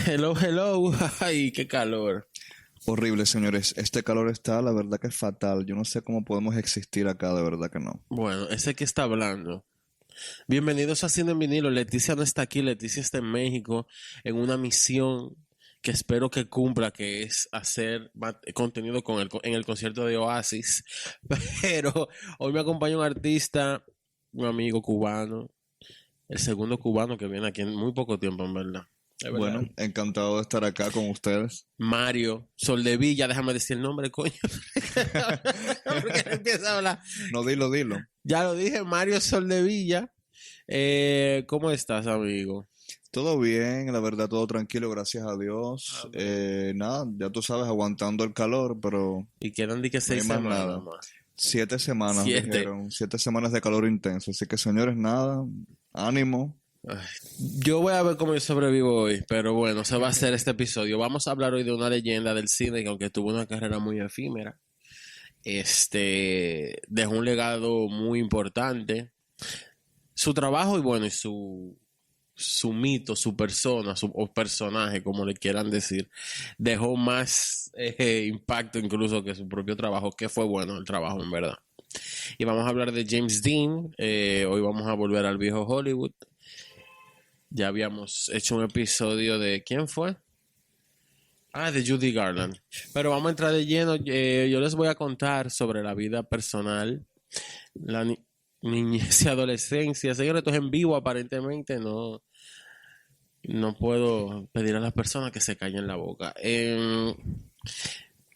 Hello, hello. Ay, qué calor. Horrible, señores. Este calor está, la verdad que es fatal. Yo no sé cómo podemos existir acá, de verdad que no. Bueno, ese que está hablando. Bienvenidos a Cine en Vinilo. Leticia no está aquí, Leticia está en México en una misión que espero que cumpla, que es hacer contenido en el concierto de Oasis. Pero hoy me acompaña un artista, un amigo cubano, el segundo cubano que viene aquí en muy poco tiempo, en verdad. Es verdad. Bueno, encantado de estar acá con ustedes. Mario Soldevilla, déjame decir el nombre, coño. Porque empieza a hablar. No, dilo. Ya lo dije, Mario Soldevilla. ¿Cómo estás, amigo? Todo bien, la verdad, todo tranquilo, gracias a Dios. Nada, ya tú sabes, aguantando el calor, pero Y quedan de que no hay 6 más semanas nada. más. 7 semanas, 7. dijeron. 7 semanas de calor intenso. Así que, señores, nada, ánimo. Ay, yo voy a ver cómo yo sobrevivo hoy, pero bueno, se va a hacer este episodio. Vamos a hablar hoy de una leyenda del cine que aunque tuvo una carrera muy efímera, dejó un legado muy importante. Su trabajo y bueno, y su mito, su persona, o personaje, como le quieran decir, dejó más impacto incluso que su propio trabajo, que fue bueno el trabajo en verdad. Y vamos a hablar de James Dean. Hoy vamos a volver al viejo Hollywood. Ya habíamos hecho un episodio de... ¿Quién fue? De Judy Garland. Pero vamos a entrar de lleno. Yo les voy a contar sobre la vida personal, la niñez y adolescencia. Señores, esto es en vivo aparentemente. No puedo pedir a las personas que se callen la boca.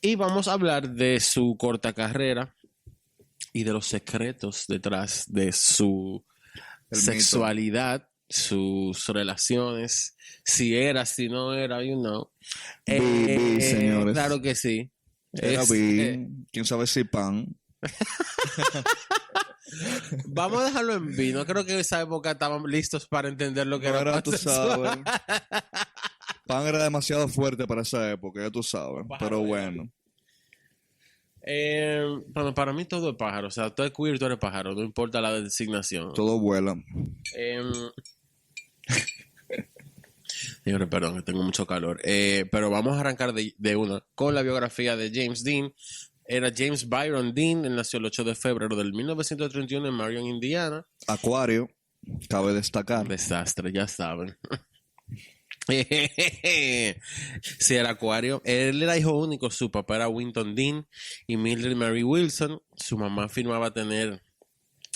Y vamos a hablar de su corta carrera y de los secretos detrás de su El sexualidad, sus relaciones, si era, si no era, you know. Vi, señores. Claro que sí. Era vi, quién sabe si pan. Vamos a dejarlo en vino. Creo que en esa época estaban listos para entender lo que No era era, tú pansexual. sabes. Pan era demasiado fuerte para esa época, ya tú sabes. Pero bueno. Bueno, para mí todo es pájaro. O sea, tú eres queer, tú eres pájaro. No importa la designación. Todo vuela. Señores, perdón, que tengo mucho calor. Pero vamos a arrancar de una con la biografía de James Dean. Era James Byron Dean. Él nació el 8 de febrero del 1931 en Marion, Indiana. Acuario, cabe destacar. Desastre, ya saben. Sí, era acuario. Él era hijo único. Su papá era Winton Dean y Mildred Mary Wilson. Su mamá afirmaba tener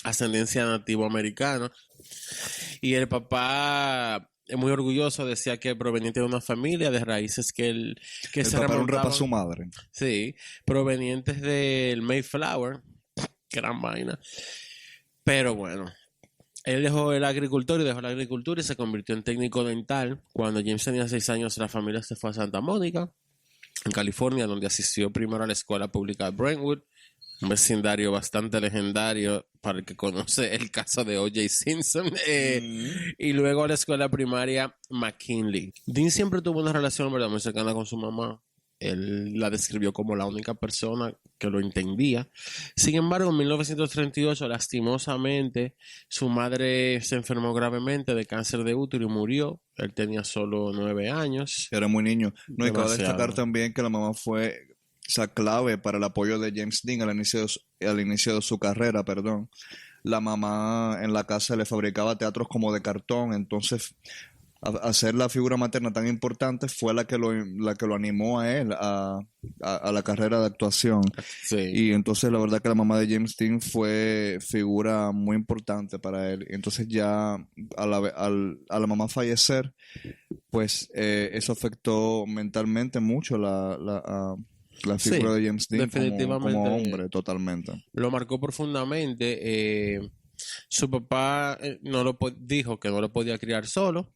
ascendencia nativo americana. Y el papá, muy orgulloso, decía que proveniente de una familia de raíces que El se papá era un rapa remontaban, a su madre. sí, provenientes del Mayflower. Gran vaina. Pero bueno, él dejó la agricultura y se convirtió en técnico dental. Cuando James tenía 6 años, la familia se fue a Santa Mónica, en California, donde asistió primero a la escuela pública de Brentwood, un vecindario bastante legendario para el que conoce el caso de O.J. Simpson, y luego a la escuela primaria McKinley. Dean siempre tuvo una relación, ¿verdad?, muy cercana con su mamá. Él la describió como la única persona que lo entendía. Sin embargo, en 1938, lastimosamente, su madre se enfermó gravemente de cáncer de útero y murió. Él tenía solo 9 años. Era muy niño. No, y cabe Demasiado. destacar también que la mamá fue esa clave para el apoyo de James Dean al inicio de su carrera, perdón. La mamá en la casa le fabricaba teatros como de cartón, entonces hacer la figura materna tan importante fue la que lo animó a él a la carrera de actuación. Sí. Y entonces la verdad que la mamá de James Dean fue figura muy importante para él. Y entonces ya a la mamá fallecer, pues eso afectó mentalmente mucho la figura Sí, de James Dean definitivamente como hombre, totalmente. lo marcó profundamente. Su papá dijo que no lo podía criar solo.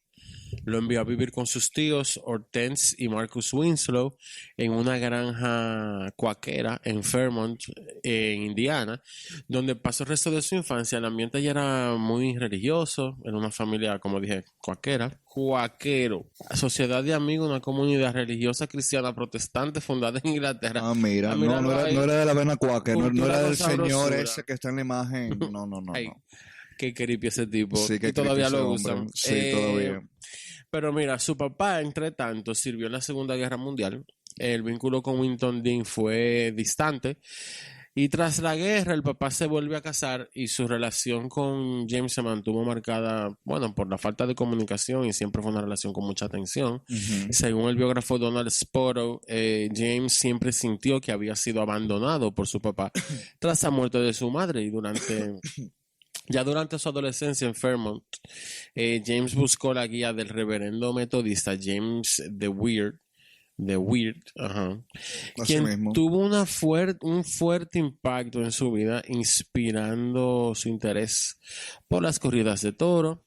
Lo envió a vivir con sus tíos Hortense y Marcus Winslow en una granja cuáquera en Fairmont, en Indiana, donde pasó el resto de su infancia. El ambiente ya era muy religioso, era una familia, como dije, cuáquero, sociedad de amigos, una comunidad religiosa cristiana protestante fundada en Inglaterra. Ah, mira, no era de la vena cuáquer, no era del señor ese que está en la imagen. No. Ay, qué creepy ese tipo. Sí, Y que todavía ese lo hombre. usan. Sí, todavía. Pero mira, su papá, entre tanto, sirvió en la Segunda Guerra Mundial. El vínculo con Winton Dean fue distante. Y tras la guerra, el papá se vuelve a casar y su relación con James se mantuvo marcada, bueno, por la falta de comunicación y siempre fue una relación con mucha tensión. Según el biógrafo Donald Spoto, James siempre sintió que había sido abandonado por su papá tras la muerte de su madre y ya durante su adolescencia en Fairmont, James buscó la guía del reverendo metodista James The Weird, ajá, Así quien mismo. tuvo un fuerte impacto en su vida, inspirando su interés por las corridas de toro,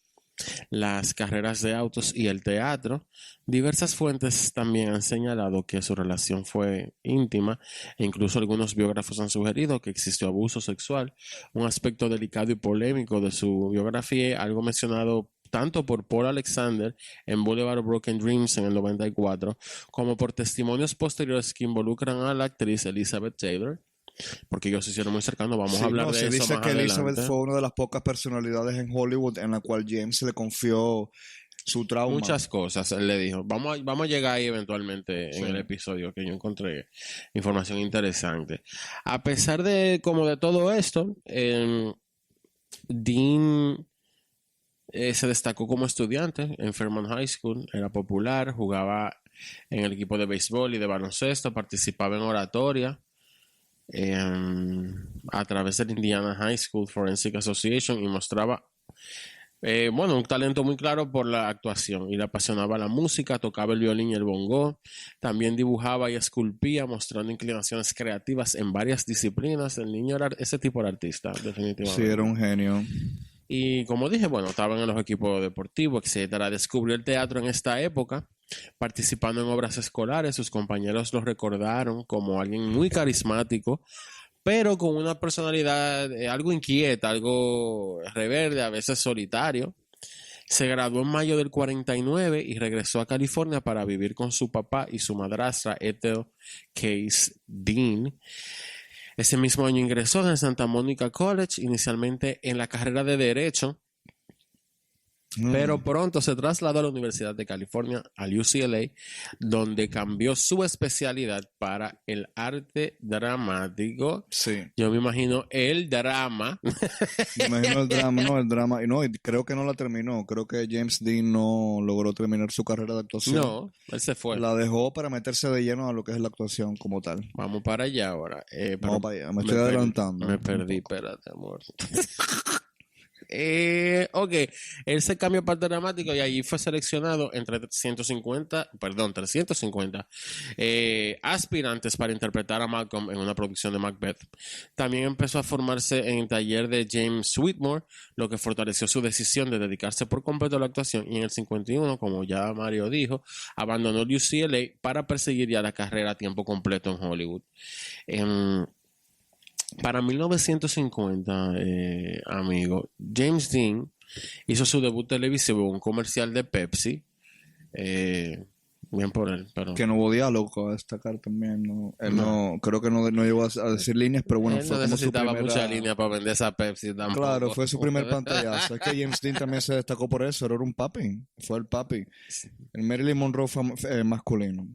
las carreras de autos y el teatro. Diversas fuentes también han señalado que su relación fue íntima e incluso algunos biógrafos han sugerido que existió abuso sexual, un aspecto delicado y polémico de su biografía, algo mencionado tanto por Paul Alexander en Boulevard of Broken Dreams en el 94, como por testimonios posteriores que involucran a la actriz Elizabeth Taylor, porque ellos se hicieron muy cercanos. Vamos Sí, a hablar no, de se eso dice más que Elizabeth adelante. fue una de las pocas personalidades en Hollywood en la cual James le confió su trauma. Muchas cosas, él le dijo. Vamos a llegar ahí eventualmente en Sí. el episodio que yo encontré información interesante. A pesar de como de todo esto, Dean se destacó como estudiante en Fairmont High School, era popular, jugaba en el equipo de béisbol y de baloncesto, participaba en oratoria a través del Indiana High School Forensic Association y mostraba un talento muy claro por la actuación y le apasionaba la música, tocaba el violín y el bongo, también dibujaba y esculpía, mostrando inclinaciones creativas en varias disciplinas. El niño era ese tipo de artista, definitivamente. Sí, era un genio. Y como dije, bueno, estaban en los equipos deportivos, etcétera. Descubrió el teatro en esta época, participando en obras escolares. Sus compañeros lo recordaron como alguien muy carismático, pero con una personalidad algo inquieta, algo rebelde, a veces solitario. Se graduó en mayo del 49 y regresó a California para vivir con su papá y su madrastra Ethel Case Dean. Ese mismo año ingresó en Santa Monica College, inicialmente en la carrera de Derecho, pero pronto se trasladó a la Universidad de California, al UCLA, donde cambió su especialidad para el arte dramático. Sí. Yo me imagino el drama. Me imagino el drama, y creo que no la terminó. Creo que James Dean no logró terminar su carrera de actuación. No, él se fue. La dejó para meterse de lleno a lo que es la actuación como tal. Vamos para allá ahora. Vamos para allá, me estoy adelantando. Me perdí, espérate, amor. Ok, él se cambió para el dramático y allí fue seleccionado entre 350 aspirantes para interpretar a Malcolm en una producción de Macbeth. También empezó a formarse en el taller de James Whitmore, lo que fortaleció su decisión de dedicarse por completo a la actuación, y en el 51, como ya Mario dijo, abandonó el UCLA para perseguir ya la carrera a tiempo completo en Hollywood. Para 1950, amigo, James Dean hizo su debut televisivo en un comercial de Pepsi. Bien por él, pero que no hubo diálogo a destacar también. ¿No? Él no creo que no llegó a decir líneas, pero bueno, él fue no como su necesitaba primera... mucha línea para vender esa Pepsi tampoco. Claro, fue su primer pantallazo. Es que James Dean también se destacó por eso, era un papi, fue el papi. El Marilyn Monroe fue masculino.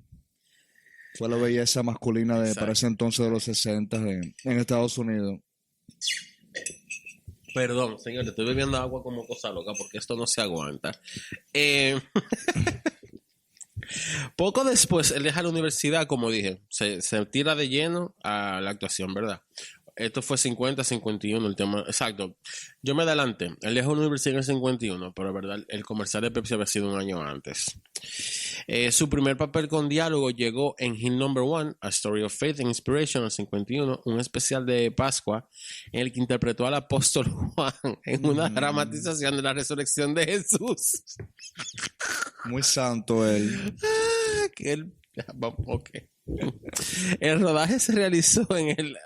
Fue la belleza masculina para ese entonces de los 60 en Estados Unidos. Perdón, señor, le estoy bebiendo agua como cosa loca porque esto no se aguanta. Poco después, él deja la universidad, como dije, se tira de lleno a la actuación, ¿verdad? Esto fue 50-51 el tema. Exacto. Yo me adelanté. Él dejó la universidad en el 51, pero verdad, el comercial de Pepsi había sido un año antes. Su primer papel con diálogo llegó en Hymn No. 1, A Story of Faith and Inspiration, en el 51, un especial de Pascua en el que interpretó al apóstol Juan en una dramatización de la resurrección de Jesús. Muy santo él. Ok. El rodaje se realizó en el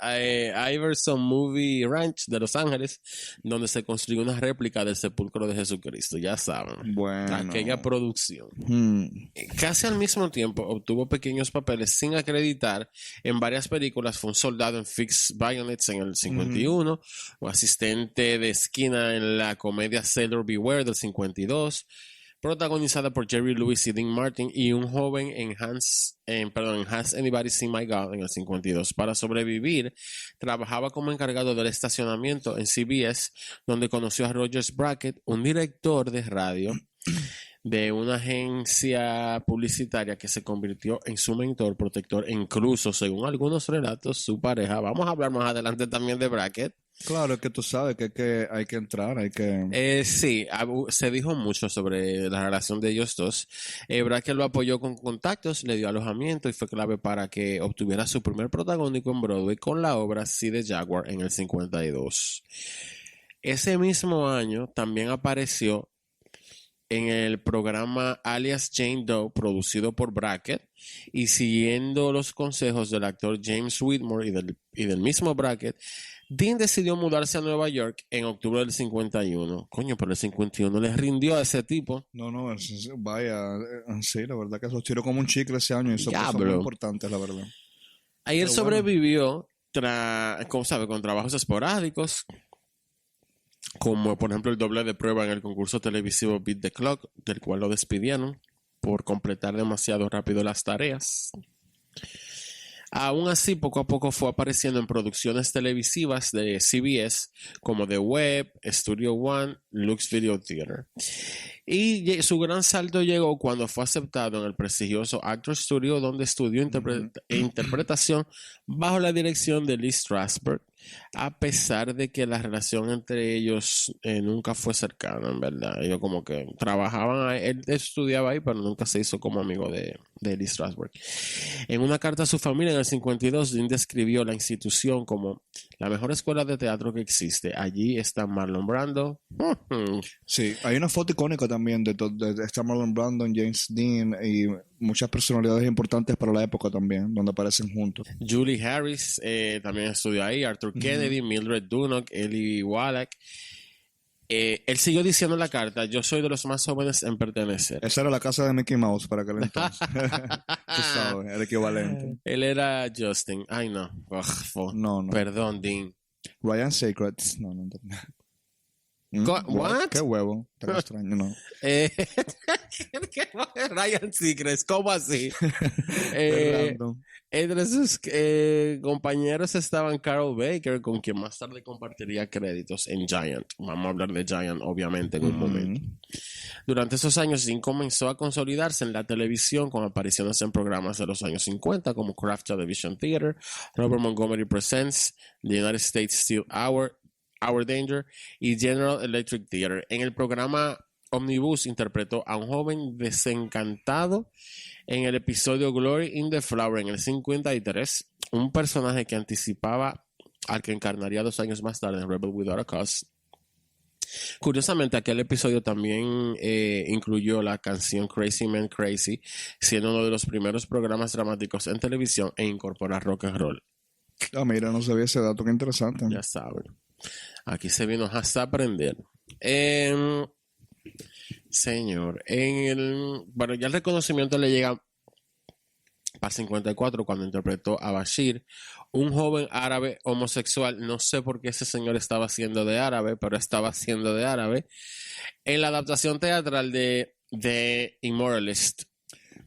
Iverson Movie Ranch de Los Ángeles, donde se construyó una réplica del sepulcro de Jesucristo, ya saben, bueno, aquella producción. Casi al mismo tiempo obtuvo pequeños papeles sin acreditar en varias películas. Fue un soldado en Fixed Bayonets en el 51, o asistente de esquina en la comedia Sailor Beware del 52. protagonizada por Jerry Lewis y Dean Martin, y un joven en Has Anybody Seen My God en el 52. Para sobrevivir, trabajaba como encargado del estacionamiento en CBS, donde conoció a Rogers Brackett, un director de radio de una agencia publicitaria que se convirtió en su mentor, protector e incluso, según algunos relatos, su pareja. Vamos a hablar más adelante también de Brackett. Claro, es que tú sabes que hay que entrar, hay que... Sí, se dijo mucho sobre la relación de ellos dos. Brackett lo apoyó con contactos, le dio alojamiento y fue clave para que obtuviera su primer protagónico en Broadway con la obra See the Jaguar en el 52. Ese mismo año también apareció en el programa Alias Jane Doe, producido por Brackett, y siguiendo los consejos del actor James Whitmore y del mismo Brackett, Dean decidió mudarse a Nueva York en octubre del 51. Coño, pero el 51 le rindió a ese tipo. No, vaya, sí, la verdad que esos tiró como un chicle ese año y eso fue muy importante, la verdad. Ahí él sobrevivió con trabajos esporádicos, como por ejemplo el doble de prueba en el concurso televisivo Beat the Clock, del cual lo despidieron por completar demasiado rápido las tareas. Aún así, poco a poco fue apareciendo en producciones televisivas de CBS como The Web, Studio One, Lux Video Theater. Y su gran salto llegó cuando fue aceptado en el prestigioso Actor Studio, donde estudió interpretación bajo la dirección de Lee Strasberg, a pesar de que la relación entre ellos nunca fue cercana, en verdad. Ellos como que trabajaban, él estudiaba ahí, pero nunca se hizo como amigo de Lee Strasberg. En una carta a su familia en el 52, Dean describió la institución como la mejor escuela de teatro que existe. Allí está Marlon Brando. Sí, hay una foto icónica también de está Marlon Brando, James Dean y muchas personalidades importantes para la época también, donde aparecen juntos. Julie Harris también estudió ahí, Arthur Kennedy, Mildred Dunnock, Eli Wallach. Él siguió diciendo en la carta: yo soy de los más jóvenes en pertenecer. Esa era la casa de Mickey Mouse para aquel entonces. Tú sabes, el equivalente. Él era Justin. Ay, no. No. Perdón, Dean. Ryan Seacrest. No. What? Qué huevo. Tan extraño, ¿no? Ryan Seacrest, ¿cómo así? Entre sus compañeros estaban Carol Baker, con quien más tarde compartiría créditos en Giant. Vamos a hablar de Giant, obviamente, en un momento. Durante esos años, Dean comenzó a consolidarse en la televisión con apariciones en programas de los años 50 como Kraft Television Theater, Robert Montgomery Presents, The United States Steel Hour Danger y General Electric Theater. En el programa Omnibus interpretó a un joven desencantado en el episodio Glory in the Flower en el 53, un personaje que anticipaba al que encarnaría 2 años más tarde en Rebel Without a Cause. Curiosamente, aquel episodio también incluyó la canción Crazy Man Crazy, siendo uno de los primeros programas dramáticos en televisión en incorporar rock and roll. Mira, no sabía ese dato, qué interesante. Ya saben. Aquí se vino hasta aprender. Señor, bueno, ya el reconocimiento le llega al 54 cuando interpretó a Bashir, un joven árabe homosexual. No sé por qué ese señor estaba haciendo de árabe, pero estaba haciendo de árabe en la adaptación teatral de The Immortalist.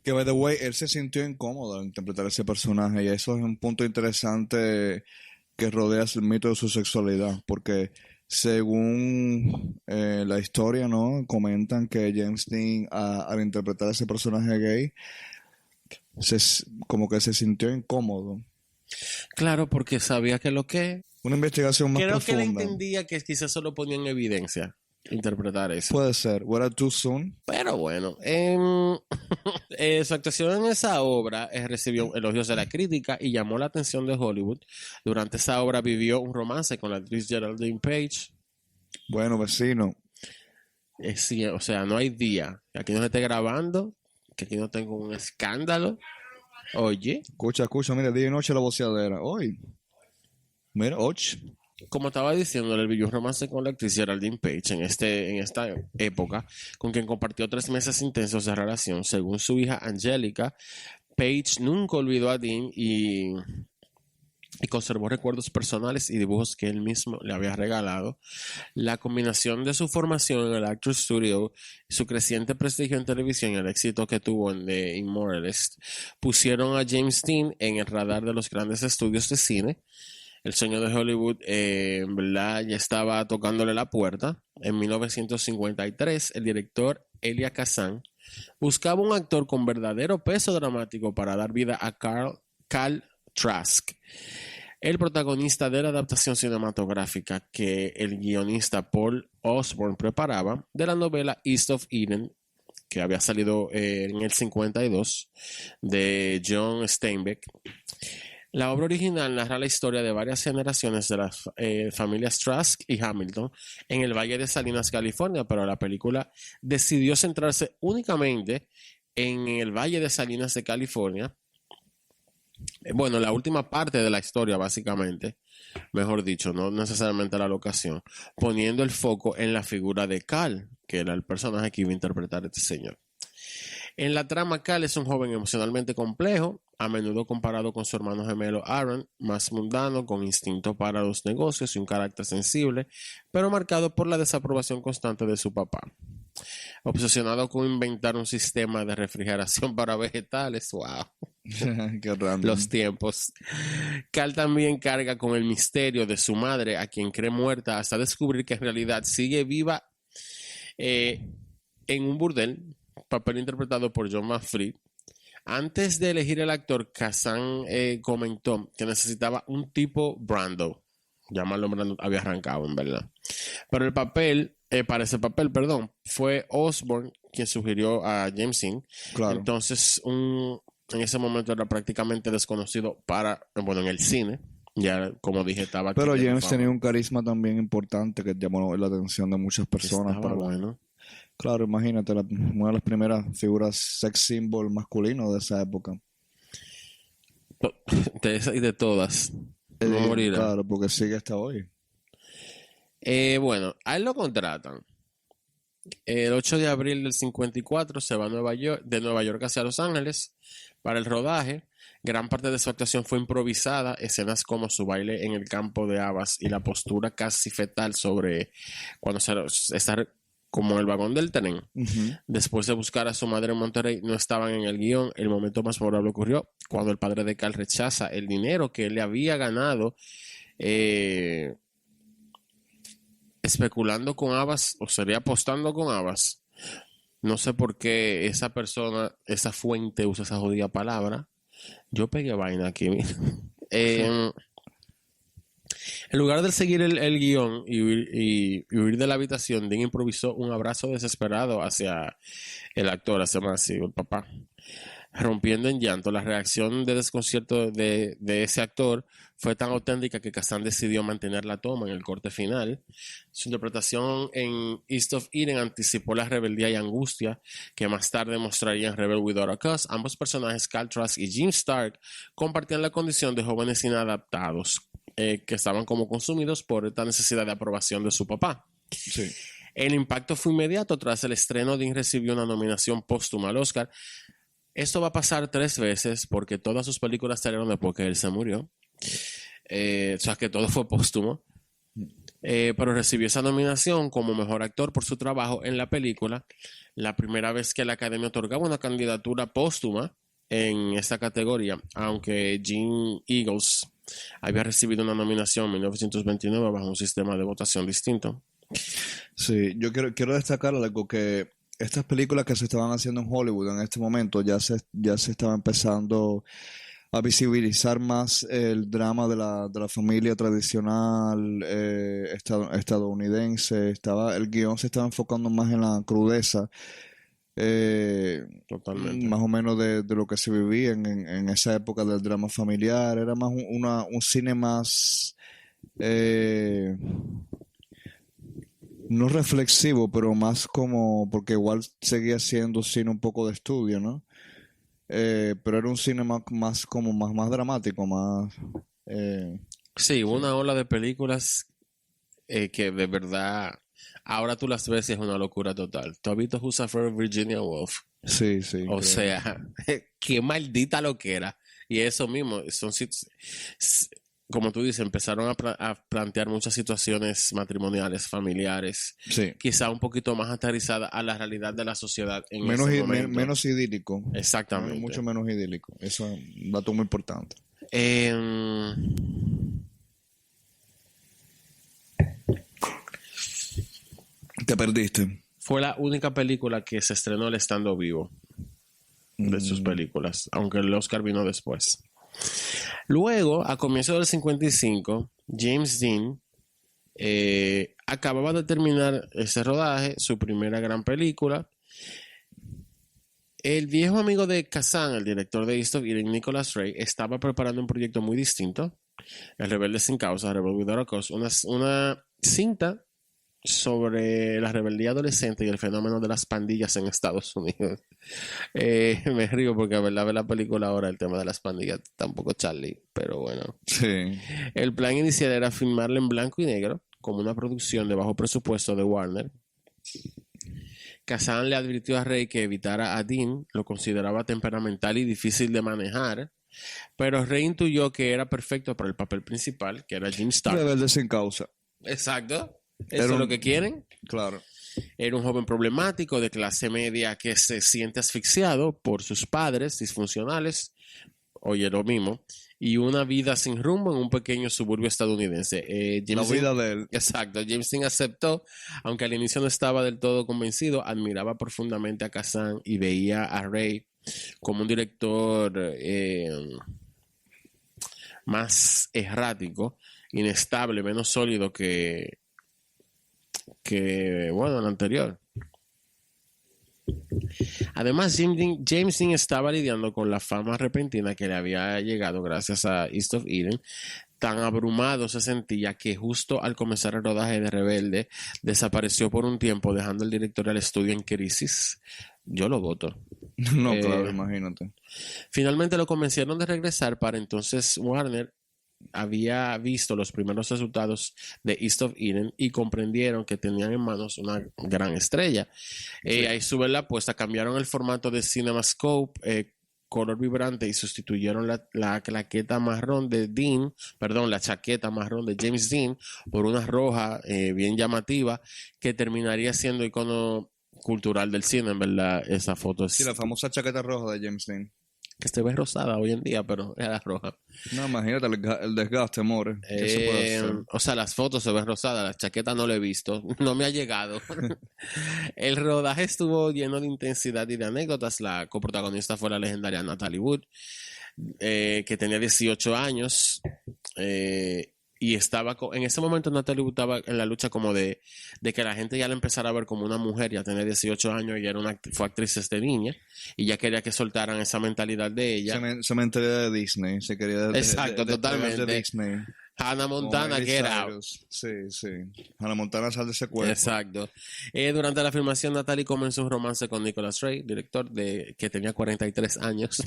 Que, by the way, él se sintió incómodo al interpretar ese personaje, y eso es un punto interesante que rodea el mito de su sexualidad, porque según la historia, ¿no? Comentan que James Dean, al interpretar ese personaje gay, como que se sintió incómodo. Claro, porque sabía que una investigación más profunda. Creo que él entendía que quizás solo ponía en evidencia interpretar eso. Puede ser. ¿Was it too soon? Pero bueno, su actuación en esa obra recibió elogios de la crítica y llamó la atención de Hollywood. Durante esa obra vivió un romance con la actriz Geraldine Page. Bueno, vecino. Sí, o sea, no hay día que aquí no se esté grabando, que aquí no tengo un escándalo. Oye. Escucha, mira, día y noche la voceadera. Hoy. Mira, ocho. Como estaba diciendo, él vivió un romance con la actriz Geraldine Page en esta época, con quien compartió 3 meses intensos de relación. Según su hija Angelica, Page nunca olvidó a Dean y y conservó recuerdos personales y dibujos que él mismo le había regalado. La combinación de su formación en el Actors Studio y su creciente prestigio en televisión y el éxito que tuvo en The Immortalist pusieron a James Dean en el radar de los grandes estudios de cine. El sueño de Hollywood, en verdad, ya estaba tocándole la puerta. En 1953, el director Elia Kazan buscaba un actor con verdadero peso dramático para dar vida a Cal Trask, el protagonista de la adaptación cinematográfica que el guionista Paul Osborne preparaba de la novela East of Eden, que había salido en el 52, de John Steinbeck. La obra original narra la historia de varias generaciones de las familias Trask y Hamilton en el Valle de Salinas, California, pero la película decidió centrarse únicamente en el Valle de Salinas de California. Bueno, la última parte de la historia, básicamente, mejor dicho, no necesariamente la locación, poniendo el foco en la figura de Cal, que era el personaje que iba a interpretar a este señor. En la trama, Cal es un joven emocionalmente complejo, a menudo comparado con su hermano gemelo Aaron, más mundano, con instinto para los negocios y un carácter sensible, pero marcado por la desaprobación constante de su papá. Obsesionado con inventar un sistema de refrigeración para vegetales, wow. Qué random. Los tiempos. Cal también carga con el misterio de su madre, a quien cree muerta, hasta descubrir que en realidad sigue viva en un burdel, papel interpretado por John McFleet. Antes de elegir el actor, Kazan comentó que necesitaba un tipo Brando. Ya Marlon Brando había arrancado, en verdad. Pero el papel, para ese papel, perdón, fue Osborne quien sugirió a James Dean. Claro. Entonces, en ese momento era prácticamente desconocido en el cine. Ya, como dije, estaba... Pero James tenía un carisma también importante que llamó la atención de muchas personas. Bueno. Claro, imagínate, una de las primeras figuras sex symbol masculino de esa época. De esas y de todas. No morirá. Claro, porque sigue hasta hoy. Bueno, a él lo contratan. El 8 de abril del 54 se va de Nueva York hacia Los Ángeles para el rodaje. Gran parte de su actuación fue improvisada. Escenas como su baile en el campo de habas y la postura casi fetal sobre cuando está como el vagón del tren. Uh-huh. Después de buscar a su madre en Monterrey, no estaban en el guión. El momento más memorable ocurrió cuando el padre de Cal rechaza el dinero que él le había ganado especulando con habas, o sería apostando con habas. No sé por qué esa persona, esa fuente usa esa jodida palabra. Yo pegué vaina aquí. En lugar de seguir el guión y huir de la habitación, Dean improvisó un abrazo desesperado hacia el actor, hacia Matthew, el papá. Rompiendo en llanto, la reacción de desconcierto de ese actor fue tan auténtica que Kazan decidió mantener la toma en el corte final. Su interpretación en East of Eden anticipó la rebeldía y angustia que más tarde mostraría en Rebel Without a Cause. Ambos personajes, Cal Trask y Jim Stark, compartían la condición de jóvenes inadaptados que estaban como consumidos por esta necesidad de aprobación de su papá. Sí. El impacto fue inmediato. Tras el estreno, Dean recibió una nominación póstuma al Oscar. Esto va a pasar 3 veces porque todas sus películas salieron después que él se murió. O sea que todo fue póstumo. Pero recibió esa nominación como mejor actor por su trabajo en la película. La primera vez que la Academia otorgaba una candidatura póstuma en esta categoría, aunque Gene Eagles había recibido una nominación en 1929 bajo un sistema de votación distinto. Sí, yo quiero destacar algo, que estas películas que se estaban haciendo en Hollywood en este momento ya se estaba empezando a visibilizar más el drama de la familia tradicional estadounidense. El guión se estaba enfocando más en la crudeza, Totalmente. más o menos de lo que se vivía en esa época del drama familiar. Era más un cine más no reflexivo, pero más como, porque igual seguía siendo cine un poco de estudio, ¿no? Pero era un cine más dramático, más... Sí, hubo una ola de películas que de verdad ahora tú las ves y es una locura total. ¿Tú has visto Who Suffered Virginia Woolf? Sí. O creo. sea, qué maldita loquera. Y eso mismo, como tú dices, empezaron a plantear muchas situaciones matrimoniales, familiares, Sí. quizá un poquito más aterrizadas a la realidad de la sociedad en Menos, ese momento. menos idílico. Exactamente. Mucho menos idílico. Eso es un dato muy importante. Te perdiste. Fue la única película que se estrenó el estando vivo de sus películas, aunque el Oscar vino después. Luego, a comienzos del 55, James Dean acababa de terminar ese rodaje, su primera gran película. El viejo amigo de Kazan, el director de East of Eden, Nicholas Ray, estaba preparando un proyecto muy distinto, El Rebelde sin Causa, Rebel Without a Cause, una cinta sobre la rebeldía adolescente y el fenómeno de las pandillas en Estados Unidos. Me río porque a ver la película ahora, el tema de las pandillas, tampoco Charlie, pero bueno. Sí. El plan inicial era filmarla en blanco y negro, como una producción de bajo presupuesto de Warner. Kazan le advirtió a Ray que evitara a Dean, lo consideraba temperamental y difícil de manejar, pero Ray intuyó que era perfecto para el papel principal, que era Jim Stark. Rebelde sin causa. Exacto. Eso es lo que quieren. Claro. Era un joven problemático de clase media que se siente asfixiado por sus padres disfuncionales, oye, lo mismo, y una vida sin rumbo en un pequeño suburbio estadounidense. La vida de él. Exacto, James Dean aceptó, aunque al inicio no estaba del todo convencido, admiraba profundamente a Kazan y veía a Ray como un director más errático, inestable, menos sólido que bueno, el anterior. Además, James Dean estaba lidiando con la fama repentina que le había llegado gracias a East of Eden. Tan abrumado se sentía que justo al comenzar el rodaje de Rebelde desapareció por un tiempo, dejando el director al estudio en crisis. Yo lo voto. No, claro, imagínate. Finalmente lo convencieron de regresar. Para entonces Warner había visto los primeros resultados de East of Eden y comprendieron que tenían en manos una gran estrella. Sí. Ahí sube la apuesta, cambiaron el formato de CinemaScope, color vibrante, y sustituyeron la chaqueta marrón de James Dean por una roja bien llamativa que terminaría siendo icono cultural del cine, en verdad. Esa foto es... Sí, la famosa chaqueta roja de James Dean. Que se ve rosada hoy en día, pero era roja. No, imagínate el desgaste, more. ¿Qué se puede hacer? O sea, las fotos se ven rosadas, la chaqueta no la he visto, no me ha llegado. El rodaje estuvo lleno de intensidad y de anécdotas. La coprotagonista fue la legendaria Natalie Wood, que tenía 18 años. Y estaba, en ese momento Natalie Wood estaba en la lucha como de que la gente ya la empezara a ver como una mujer. Ya tenía 18 años y fue actriz desde niña, y ya quería que soltaran esa mentalidad de ella. Cementerio de Disney, se quería exacto, totalmente. De Disney. Hannah Montana, Get Out. Sí. Hannah Montana, sal de ese cuerpo. Exacto. Durante la filmación, Natalie comenzó un romance con Nicholas Ray, director que tenía 43 años.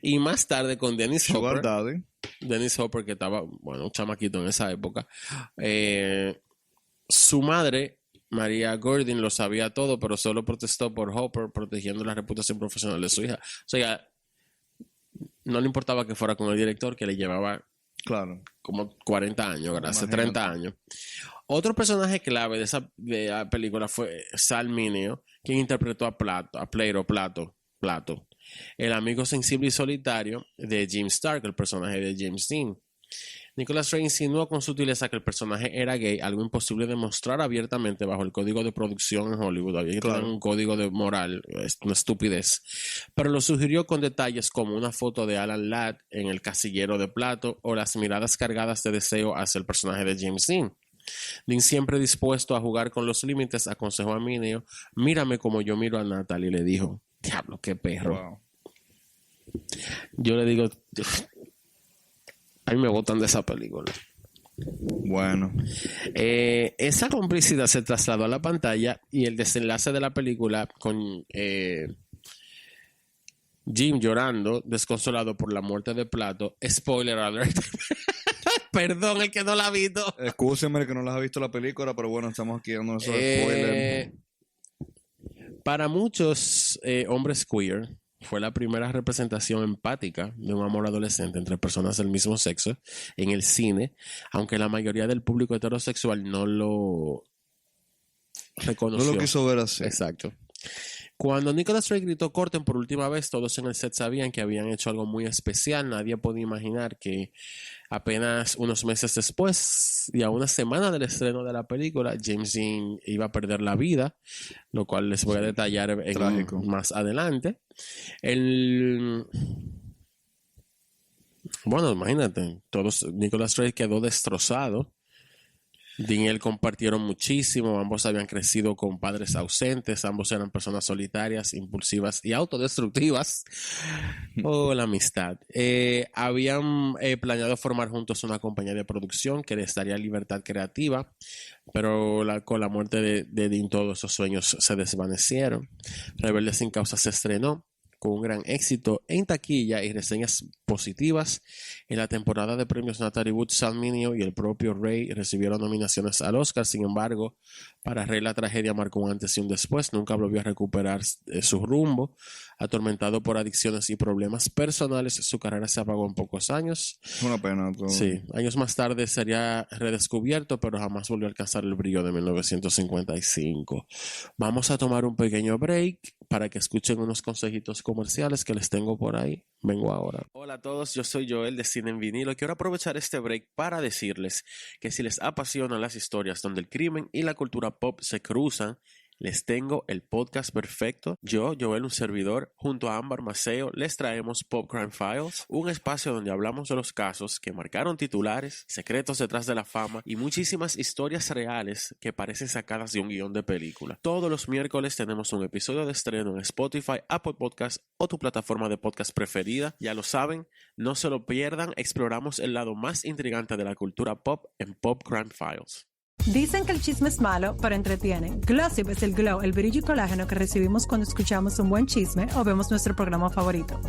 Y más tarde con Dennis Hopper. Daddy. Dennis Hopper, que estaba, bueno, un chamaquito en esa época. Su madre, María Gordon, lo sabía todo, pero solo protestó por Hopper protegiendo la reputación profesional de su hija. O sea, no le importaba que fuera con el director, que le llevaba como 40 años, hace 30 años. Otro personaje clave de la película fue Sal Mineo, quien interpretó a Plato, el amigo sensible y solitario de Jim Stark, el personaje de James Dean. Nicholas Ray insinuó con sutileza que el personaje era gay, algo imposible de mostrar abiertamente bajo el código de producción en Hollywood. Había que tener un código de moral, una estupidez. Pero lo sugirió con detalles como una foto de Alan Ladd en el casillero de Plato o las miradas cargadas de deseo hacia el personaje de James Dean. Dean, siempre dispuesto a jugar con los límites, aconsejó a Mineo: mírame como yo miro a Natalie, y le dijo. Diablo, qué perro. Wow. Yo le digo... A mí me botan de esa película. Bueno. Esa complicidad se trasladó a la pantalla, y el desenlace de la película con Jim llorando, desconsolado por la muerte de Plato. Spoiler alert. Perdón, el que no la ha visto. Excúsenme el que no la ha visto la película, pero bueno, estamos aquí dando esos spoilers. Para muchos hombres queer, fue la primera representación empática de un amor adolescente entre personas del mismo sexo en el cine, aunque la mayoría del público heterosexual no lo reconoció. No lo quiso ver así. Exacto. Cuando Nicholas Ray gritó corten por última vez, todos en el set sabían que habían hecho algo muy especial. Nadie podía imaginar que apenas unos meses después y a una semana del estreno de la película, James Dean iba a perder la vida, lo cual les voy a detallar más adelante. Bueno, imagínate, Nicholas Ray quedó destrozado. Dean y él compartieron muchísimo, ambos habían crecido con padres ausentes, ambos eran personas solitarias, impulsivas y autodestructivas. La amistad. Habían planeado formar juntos una compañía de producción que les daría libertad creativa, pero con la muerte de Dean todos esos sueños se desvanecieron. Rebelde sin causa se estrenó con un gran éxito en taquilla y reseñas positivas. En la temporada de premios Natalie Wood, Sam Mineo y el propio Ray recibieron nominaciones al Oscar. Sin embargo, para Ray la tragedia marcó un antes y un después. Nunca volvió a recuperar su rumbo. Atormentado por adicciones y problemas personales, su carrera se apagó en pocos años. Una pena. Todo. Sí, años más tarde sería redescubierto, pero jamás volvió a alcanzar el brillo de 1955. Vamos a tomar un pequeño break para que escuchen unos consejitos comerciales que les tengo por ahí. Vengo ahora. Hola a todos, yo soy Joel de Cine en Vinilo. Quiero aprovechar este break para decirles que si les apasionan las historias donde el crimen y la cultura pop se cruzan, les tengo el podcast perfecto. Yo, Joel, un servidor, junto a Ámbar Maceo, les traemos Pop Crime Files, un espacio donde hablamos de los casos que marcaron titulares, secretos detrás de la fama y muchísimas historias reales que parecen sacadas de un guión de película. Todos los miércoles tenemos un episodio de estreno en Spotify, Apple Podcasts o tu plataforma de podcast preferida. Ya lo saben, no se lo pierdan. Exploramos el lado más intrigante de la cultura pop en Pop Crime Files. Dicen que el chisme es malo, pero entretiene. Glossip es el glow, el brillo y colágeno que recibimos cuando escuchamos un buen chisme o vemos nuestro programa favorito.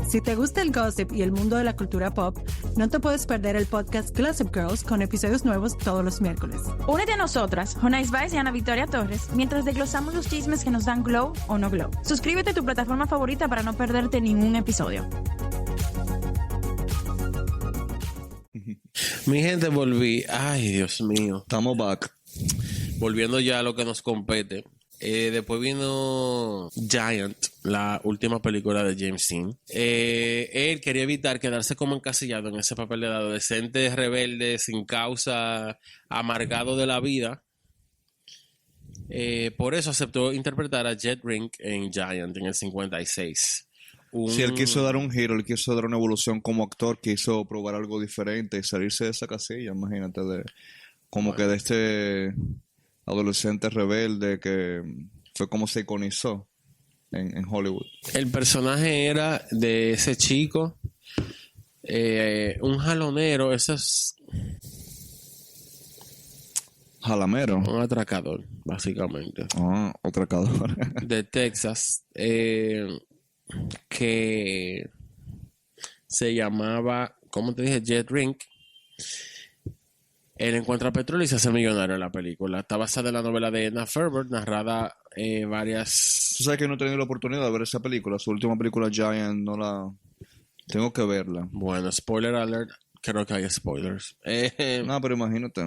Si te gusta el gossip y el mundo de la cultura pop, no te puedes perder el podcast Glossip Girls con episodios nuevos todos los miércoles. Únete a nosotras, Jonais Baez y Ana Victoria Torres, mientras desglosamos los chismes que nos dan glow o no glow. Suscríbete a tu plataforma favorita para no perderte ningún episodio. Mi gente, volví. Ay, Dios mío. Estamos back. Volviendo ya a lo que nos compete. Después vino Giant, la última película de James Dean. Él quería evitar quedarse como encasillado en ese papel de adolescente rebelde, sin causa, amargado de la vida. Por eso aceptó interpretar a Jet Rink en Giant en el 56. Si él quiso dar un giro, él quiso dar una evolución como actor, quiso probar algo diferente y salirse de esa casilla, imagínate, que de este adolescente rebelde que fue como se iconizó en Hollywood. El personaje era de ese chico, un jalonero, ese es Jalamero. un atracador, básicamente, Atracador. de Texas, que se llamaba, ¿cómo te dije? Jet Rink. Él encuentra petróleo y se hace millonario en la película. Está basada en la novela de Anna Ferber, narrada varias... Tú sabes que no he tenido la oportunidad de ver esa película. Su última película, Giant, no la... Tengo que verla. Bueno, spoiler alert. Creo que hay spoilers. No, pero imagínate.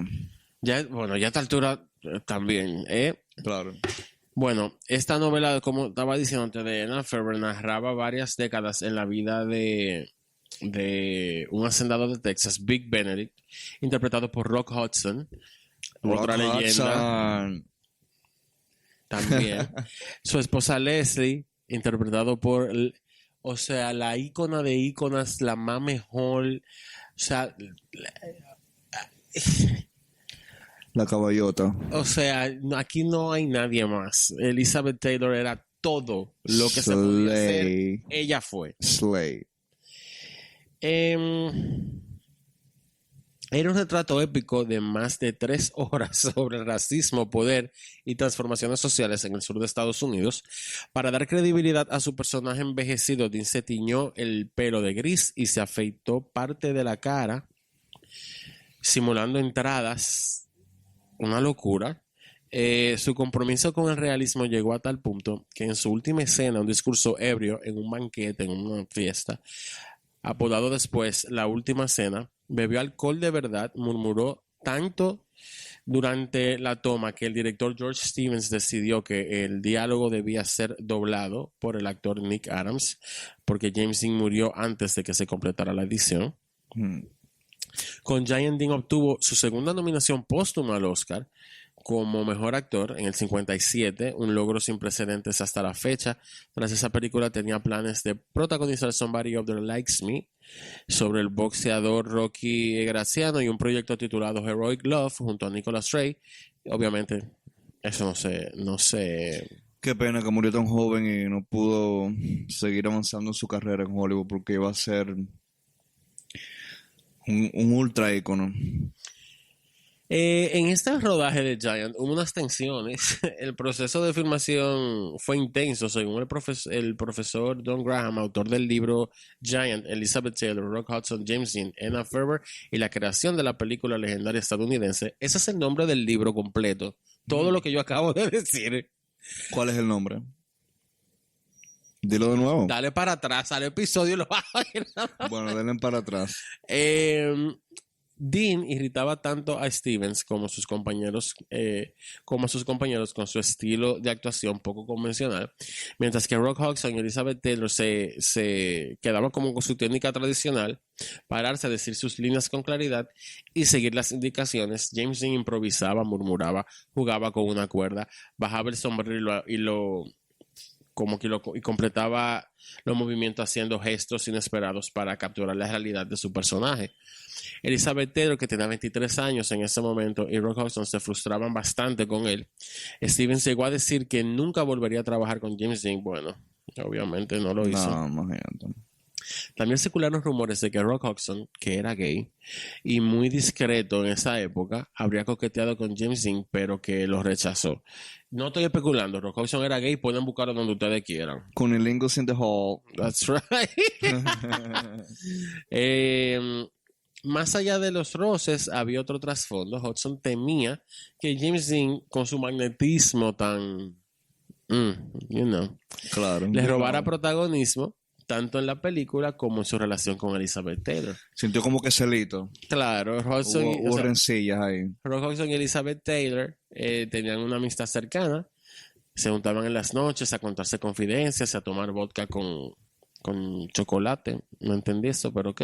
Ya a esta altura también. Claro. Bueno, esta novela, como estaba diciendo antes, de Anna Ferber, narraba varias décadas en la vida de un hacendado de Texas, Big Benedict, interpretado por Rock Hudson, otra leyenda también. Su esposa Leslie, interpretado por, o sea, la ícona de íconas, la más mejor, o sea... La caballota. O sea, aquí no hay nadie más. Elizabeth Taylor era todo lo que se podía hacer. Ella fue. Slay. Era un retrato épico de más de 3 horas sobre racismo, poder y transformaciones sociales en el sur de Estados Unidos. Para dar credibilidad a su personaje envejecido, Dean se tiñó el pelo de gris y se afeitó parte de la cara, simulando entradas. Una locura. Su compromiso con el realismo llegó a tal punto que en su última escena, un discurso ebrio en un banquete, en una fiesta, apodado después La Última Cena, bebió alcohol de verdad, murmuró tanto durante la toma que el director George Stevens decidió que el diálogo debía ser doblado por el actor Nick Adams, porque James Dean murió antes de que se completara la edición. Con Giant Dean obtuvo su segunda nominación póstuma al Oscar como mejor actor en el 57, un logro sin precedentes hasta la fecha. Tras esa película tenía planes de protagonizar Somebody Up There Likes Me sobre el boxeador Rocky Graziano y un proyecto titulado Heroic Love junto a Nicholas Ray. Obviamente eso no sé. Qué pena que murió tan joven y no pudo seguir avanzando en su carrera en Hollywood porque iba a ser un ultra ícono. En este rodaje de Giant hubo unas tensiones. El proceso de filmación fue intenso, según el profesor Don Graham, autor del libro Giant, Elizabeth Taylor, Rock Hudson, James Dean, Anna Ferber y la creación de la película legendaria estadounidense. Ese es el nombre del libro completo. Todo lo que yo acabo de decir. ¿Cuál es el nombre? Dilo de nuevo. Dale para atrás al episodio y lo vas a oír. Bueno, denle para atrás. Dean irritaba tanto a Stevens como a sus compañeros con su estilo de actuación poco convencional, mientras que Rock Hudson y Elizabeth Taylor se quedaban como con su técnica tradicional, pararse a decir sus líneas con claridad y seguir las indicaciones. James Dean improvisaba, murmuraba, jugaba con una cuerda, bajaba el sombrero y completaba los movimientos haciendo gestos inesperados para capturar la realidad de su personaje. Elizabeth Taylor, que tenía 23 años en ese momento, y Rock Hudson se frustraban bastante con él. Stevens llegó a decir que nunca volvería a trabajar con James Dean. Bueno, obviamente no lo hizo. No, imagínate. También circularon rumores de que Rock Hudson, que era gay y muy discreto en esa época, habría coqueteado con James Dean, pero que lo rechazó. No estoy especulando, Rock Hudson era gay, pueden buscarlo donde ustedes quieran. Cunnilingus in the hall. That's right. Más allá de los roces, había otro trasfondo. Hudson temía que James Dean, con su magnetismo tan, Claro. le robara protagonismo tanto en la película como en su relación con Elizabeth Taylor. Sintió como que celito. Claro, Hubo rencillas ahí. Rock Hudson y Elizabeth Taylor tenían una amistad cercana. Se juntaban en las noches a contarse confidencias, a tomar vodka con chocolate. No entendí eso, pero ok.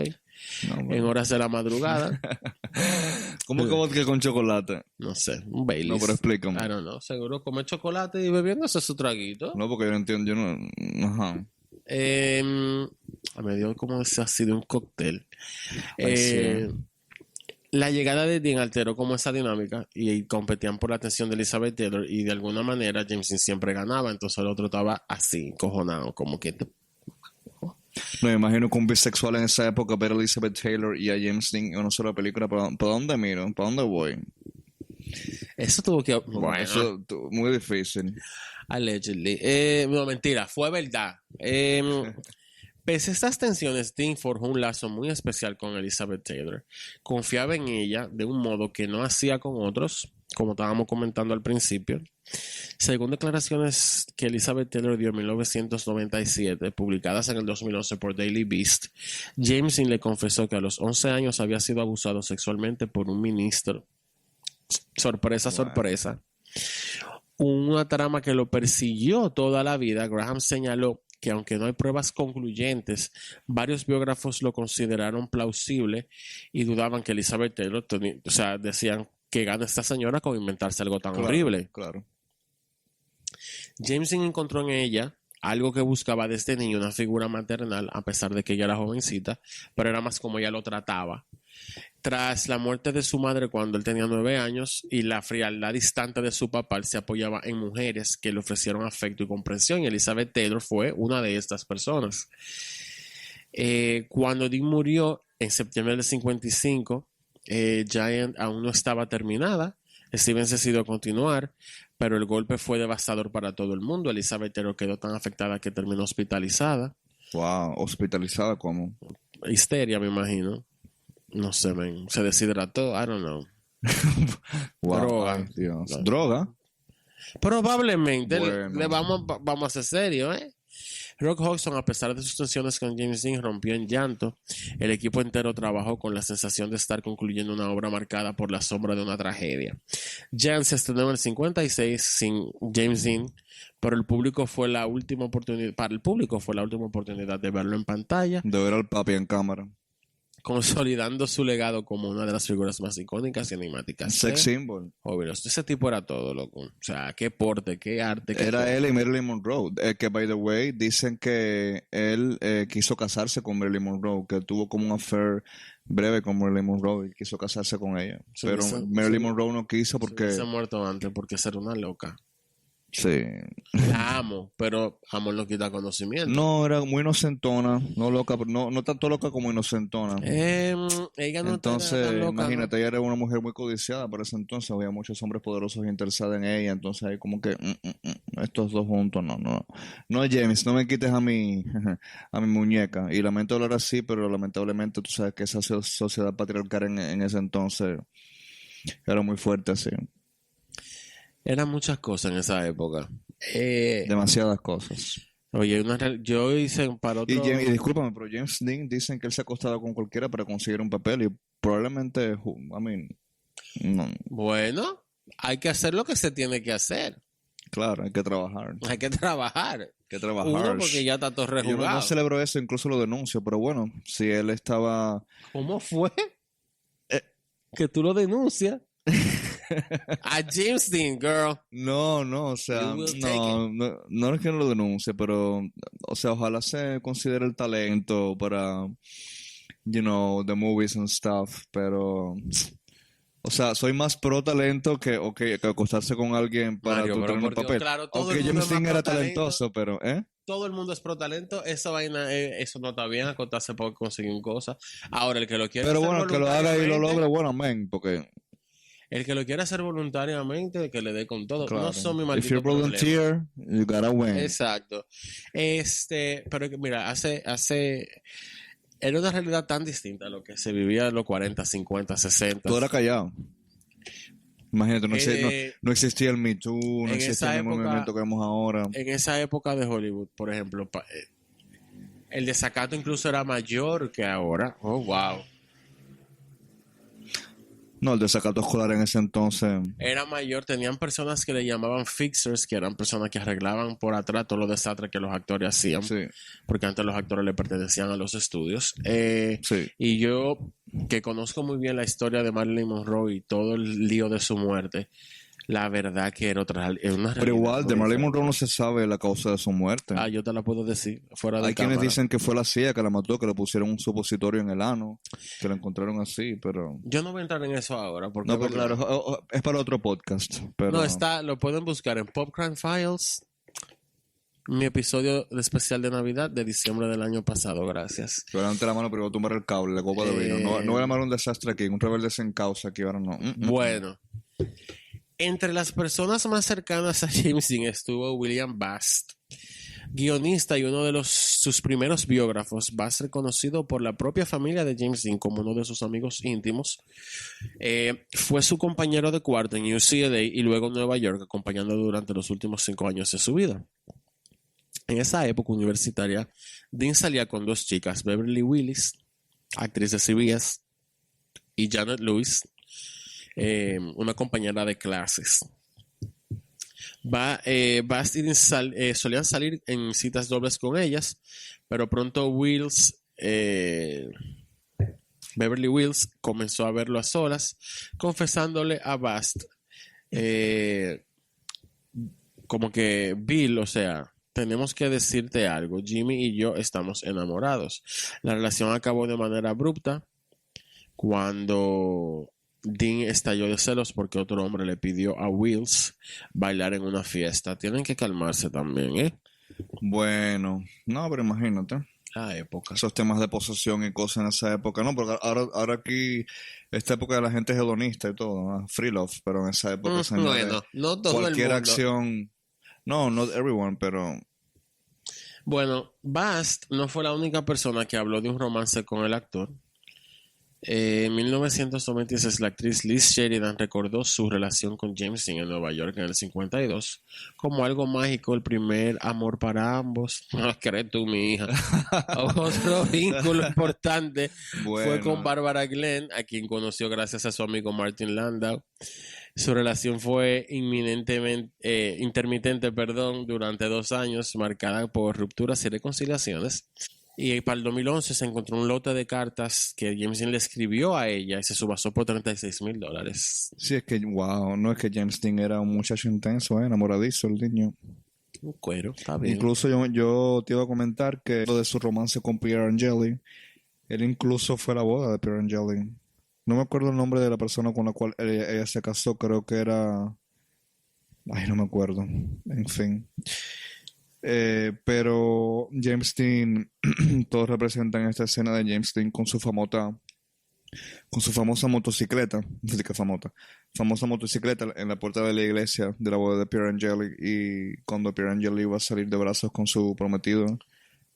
No, bueno. En horas de la madrugada. ¿Cómo que vodka con chocolate? No sé, un Baileys. No, pero explícame. I don't know. Seguro comer chocolate y bebiéndose su traguito. No, porque yo no entiendo. Yo no. Ajá. Me dio como si ha sido un cóctel. Sí. La llegada de Dean alteró como esa dinámica y competían por la atención de Elizabeth Taylor y de alguna manera James Dean siempre ganaba, entonces el otro estaba así, cojonado, como que... No, me imagino que un bisexual en esa época ver a Elizabeth Taylor y a James Dean en una sola película. ¿Para dónde miro? ¿Para dónde voy? Eso tuvo que... Bueno, eso muy difícil. Allegedly. No, mentira, fue verdad. Pese a estas tensiones, Dean forjó un lazo muy especial con Elizabeth Taylor. Confiaba en ella de un modo que no hacía con otros, como estábamos comentando al principio. Según declaraciones que Elizabeth Taylor dio en 1997, publicadas en el 2011 por Daily Beast, James Dean le confesó que a los 11 años había sido abusado sexualmente por un ministro. Sorpresa, sorpresa. Una trama que lo persiguió toda la vida. Graham señaló que aunque no hay pruebas concluyentes, varios biógrafos lo consideraron plausible y dudaban que Elizabeth Taylor decían que gana esta señora con inventarse algo tan horrible. Claro. James Dean encontró en ella algo que buscaba desde niño, una figura maternal, a pesar de que ella era jovencita, pero era más como ella lo trataba. Tras la muerte de su madre cuando él tenía 9 años y la frialdad distante de su papá, él se apoyaba en mujeres que le ofrecieron afecto y comprensión, y Elizabeth Taylor fue una de estas personas. Cuando Dean murió en septiembre del 55, Giant aún no estaba terminada. Stevens decidió continuar, pero el golpe fue devastador para todo el mundo. Elizabeth Taylor quedó tan afectada que terminó hospitalizada. Wow, ¿hospitalizada cómo? Histeria, me imagino. No sé, se deshidrató, I don't know. Wow, Droga. ay, Dios. ¿Droga? Probablemente. Bueno. Vamos a ser serios, ¿eh? Rock Hudson, a pesar de sus tensiones con James Dean, rompió en llanto. El equipo entero trabajó con la sensación de estar concluyendo una obra marcada por la sombra de una tragedia. Jan se estrenó en el 56 sin James Dean, pero para el público fue la última oportunidad de verlo en pantalla, De ver al papi en cámara. consolidando su legado como una de las figuras más icónicas y enigmáticas. Sex symbol. Obvio, ese tipo era todo, loco. O sea, qué porte, qué arte. Qué Era todo. él y Marilyn Monroe. Que, by the way, dicen que él quiso casarse con Marilyn Monroe, que tuvo como un affair breve con Marilyn Monroe y quiso casarse con ella. Sí, Pero sí, Marilyn sí. Monroe no quiso porque... Se ha muerto antes porque ser una loca. Sí. La amo, pero amor no quita conocimiento. No, era muy inocentona. No loca, no tanto loca como inocentona. Ella no era Entonces, tan loca, imagínate, ella era una mujer muy codiciada por ese entonces. Había muchos hombres poderosos interesados en ella. Entonces, ahí como que estos dos juntos, no. No, James, no me quites a mi muñeca. Y lamento hablar así, pero lamentablemente tú sabes que esa sociedad patriarcal en ese entonces era muy fuerte así. Eran muchas cosas en esa época. Demasiadas cosas. Oye, yo hice para otro... Y discúlpame, pero James Dean dicen que él se ha acostado con cualquiera para conseguir un papel y probablemente, no. Bueno, hay que hacer lo que se tiene que hacer. Claro, hay que trabajar. Hay que trabajar. Hay que trabajar. Uno, porque ya está todo Yo rejugado. no celebro eso, incluso lo denuncio, pero bueno, si él estaba... ¿Cómo fue? Que tú lo denuncias. A James Dean, girl. No, o sea, You will take no es que no lo denuncie, pero, o sea, ojalá se considere el talento para, the movies and stuff, pero, o sea, soy más pro talento que acostarse con alguien para Mario, tú pero tener un por Dios, papel. claro, todo Aunque el mundo James es Dean más era pro talento. talentoso, pero, Todo el mundo es pro talento. Esa vaina, eso no está bien, acostarse por conseguir cosas. Ahora, el que lo quiera Pero hacer bueno, que lo haga y lo voluntariamente, logre, bueno, amén, porque, el que lo quiera hacer voluntariamente, que le dé con todo. claro, No son mi if maldito you're problema. volunteer, you gotta win. Exacto. Pero mira, era una realidad tan distinta a lo que se vivía en los 40, 50, 60. Todo era callado. Imagínate, Eh, no existía el Me Too, no en existía esa el época- movimiento que vemos ahora. En esa época de Hollywood, por ejemplo, el desacato incluso era mayor que ahora. Oh, wow. No, el desacato escolar en ese entonces. Era mayor, tenían personas que le llamaban fixers, que eran personas que arreglaban por atrás todos los desastres que los actores hacían, Sí, porque antes los actores le pertenecían a los estudios. sí. Y yo, que conozco muy bien la historia de Marilyn Monroe y todo el lío de su muerte, la verdad que era una realidad. Pero igual, de muy Marilyn diferente. Monroe no se sabe la causa de su muerte. Yo te la puedo decir, fuera de Hay quienes cámara. dicen que fue la CIA que la mató, que le pusieron un supositorio en el ano, que la encontraron así, pero... Yo no voy a entrar en eso ahora, porque No, pero es verdad. claro, es para otro podcast. Pero... No, lo pueden buscar en Pop Crime Files, mi episodio especial de Navidad de diciembre del año pasado, gracias. Yo levanté la mano, pero voy a tumbar el cable, la copa de vino. No voy a llamar un desastre aquí, un rebelde sin causa aquí, ahora no. Bueno, entre las personas más cercanas a James Dean estuvo William Bast, guionista y uno de sus primeros biógrafos. Bast, reconocido por la propia familia de James Dean como uno de sus amigos íntimos, fue su compañero de cuarto en UCLA y luego en Nueva York, acompañándolo durante los últimos 5 años de su vida. En esa época universitaria, Dean salía con 2 chicas, Beverly Willis, actriz de CBS, y Janet Lewis, una compañera de clases. Bast y Dean solían salir en citas dobles con ellas, pero pronto Beverly Wills comenzó a verlo a solas, confesándole a Bast como que Bill, o sea, tenemos que decirte algo, Jimmy y yo estamos enamorados. La relación acabó de manera abrupta cuando Dean estalló de celos porque otro hombre le pidió a Wills bailar en una fiesta. Tienen que calmarse también, ¿eh? Bueno, no, pero imagínate. La época. Esos temas de posesión y cosas en esa época. No, porque ahora aquí, esta época de la gente es hedonista y todo, ¿no? Free love, pero en esa época, señores, Bueno, no todo cualquier el mundo. acción... No, not everyone, pero... Bueno, Bast no fue la única persona que habló de un romance con el actor. En 1996, la actriz Liz Sheridan recordó su relación con James Dean en Nueva York en el 52 como algo mágico, el primer amor para ambos. No crees tú, mi hija. Otro vínculo importante fue con Bueno, Barbara Glenn, a quien conoció gracias a su amigo Martin Landau. Su relación fue intermitente, durante 2 años, marcada por rupturas y reconciliaciones. Y para el 2011 se encontró un lote de cartas que James Dean le escribió a ella y se subastó por $36,000. sí, es que, wow, no es que James Dean era un muchacho intenso, enamoradizo el niño. Un cuero, está bien. Incluso yo te iba a comentar que lo de su romance con Pierre Angeli, él incluso fue a la boda de Pierre Angeli. No me acuerdo el nombre de la persona con la cual ella se casó, creo que era... Ay, no me acuerdo. En fin. Pero James Dean, todos representan esta escena de James Dean con su famosa motocicleta, famosa motocicleta en la puerta de la iglesia de la boda de Pierre Angeli, y cuando Pierre Angeli iba a salir de brazos con su prometido,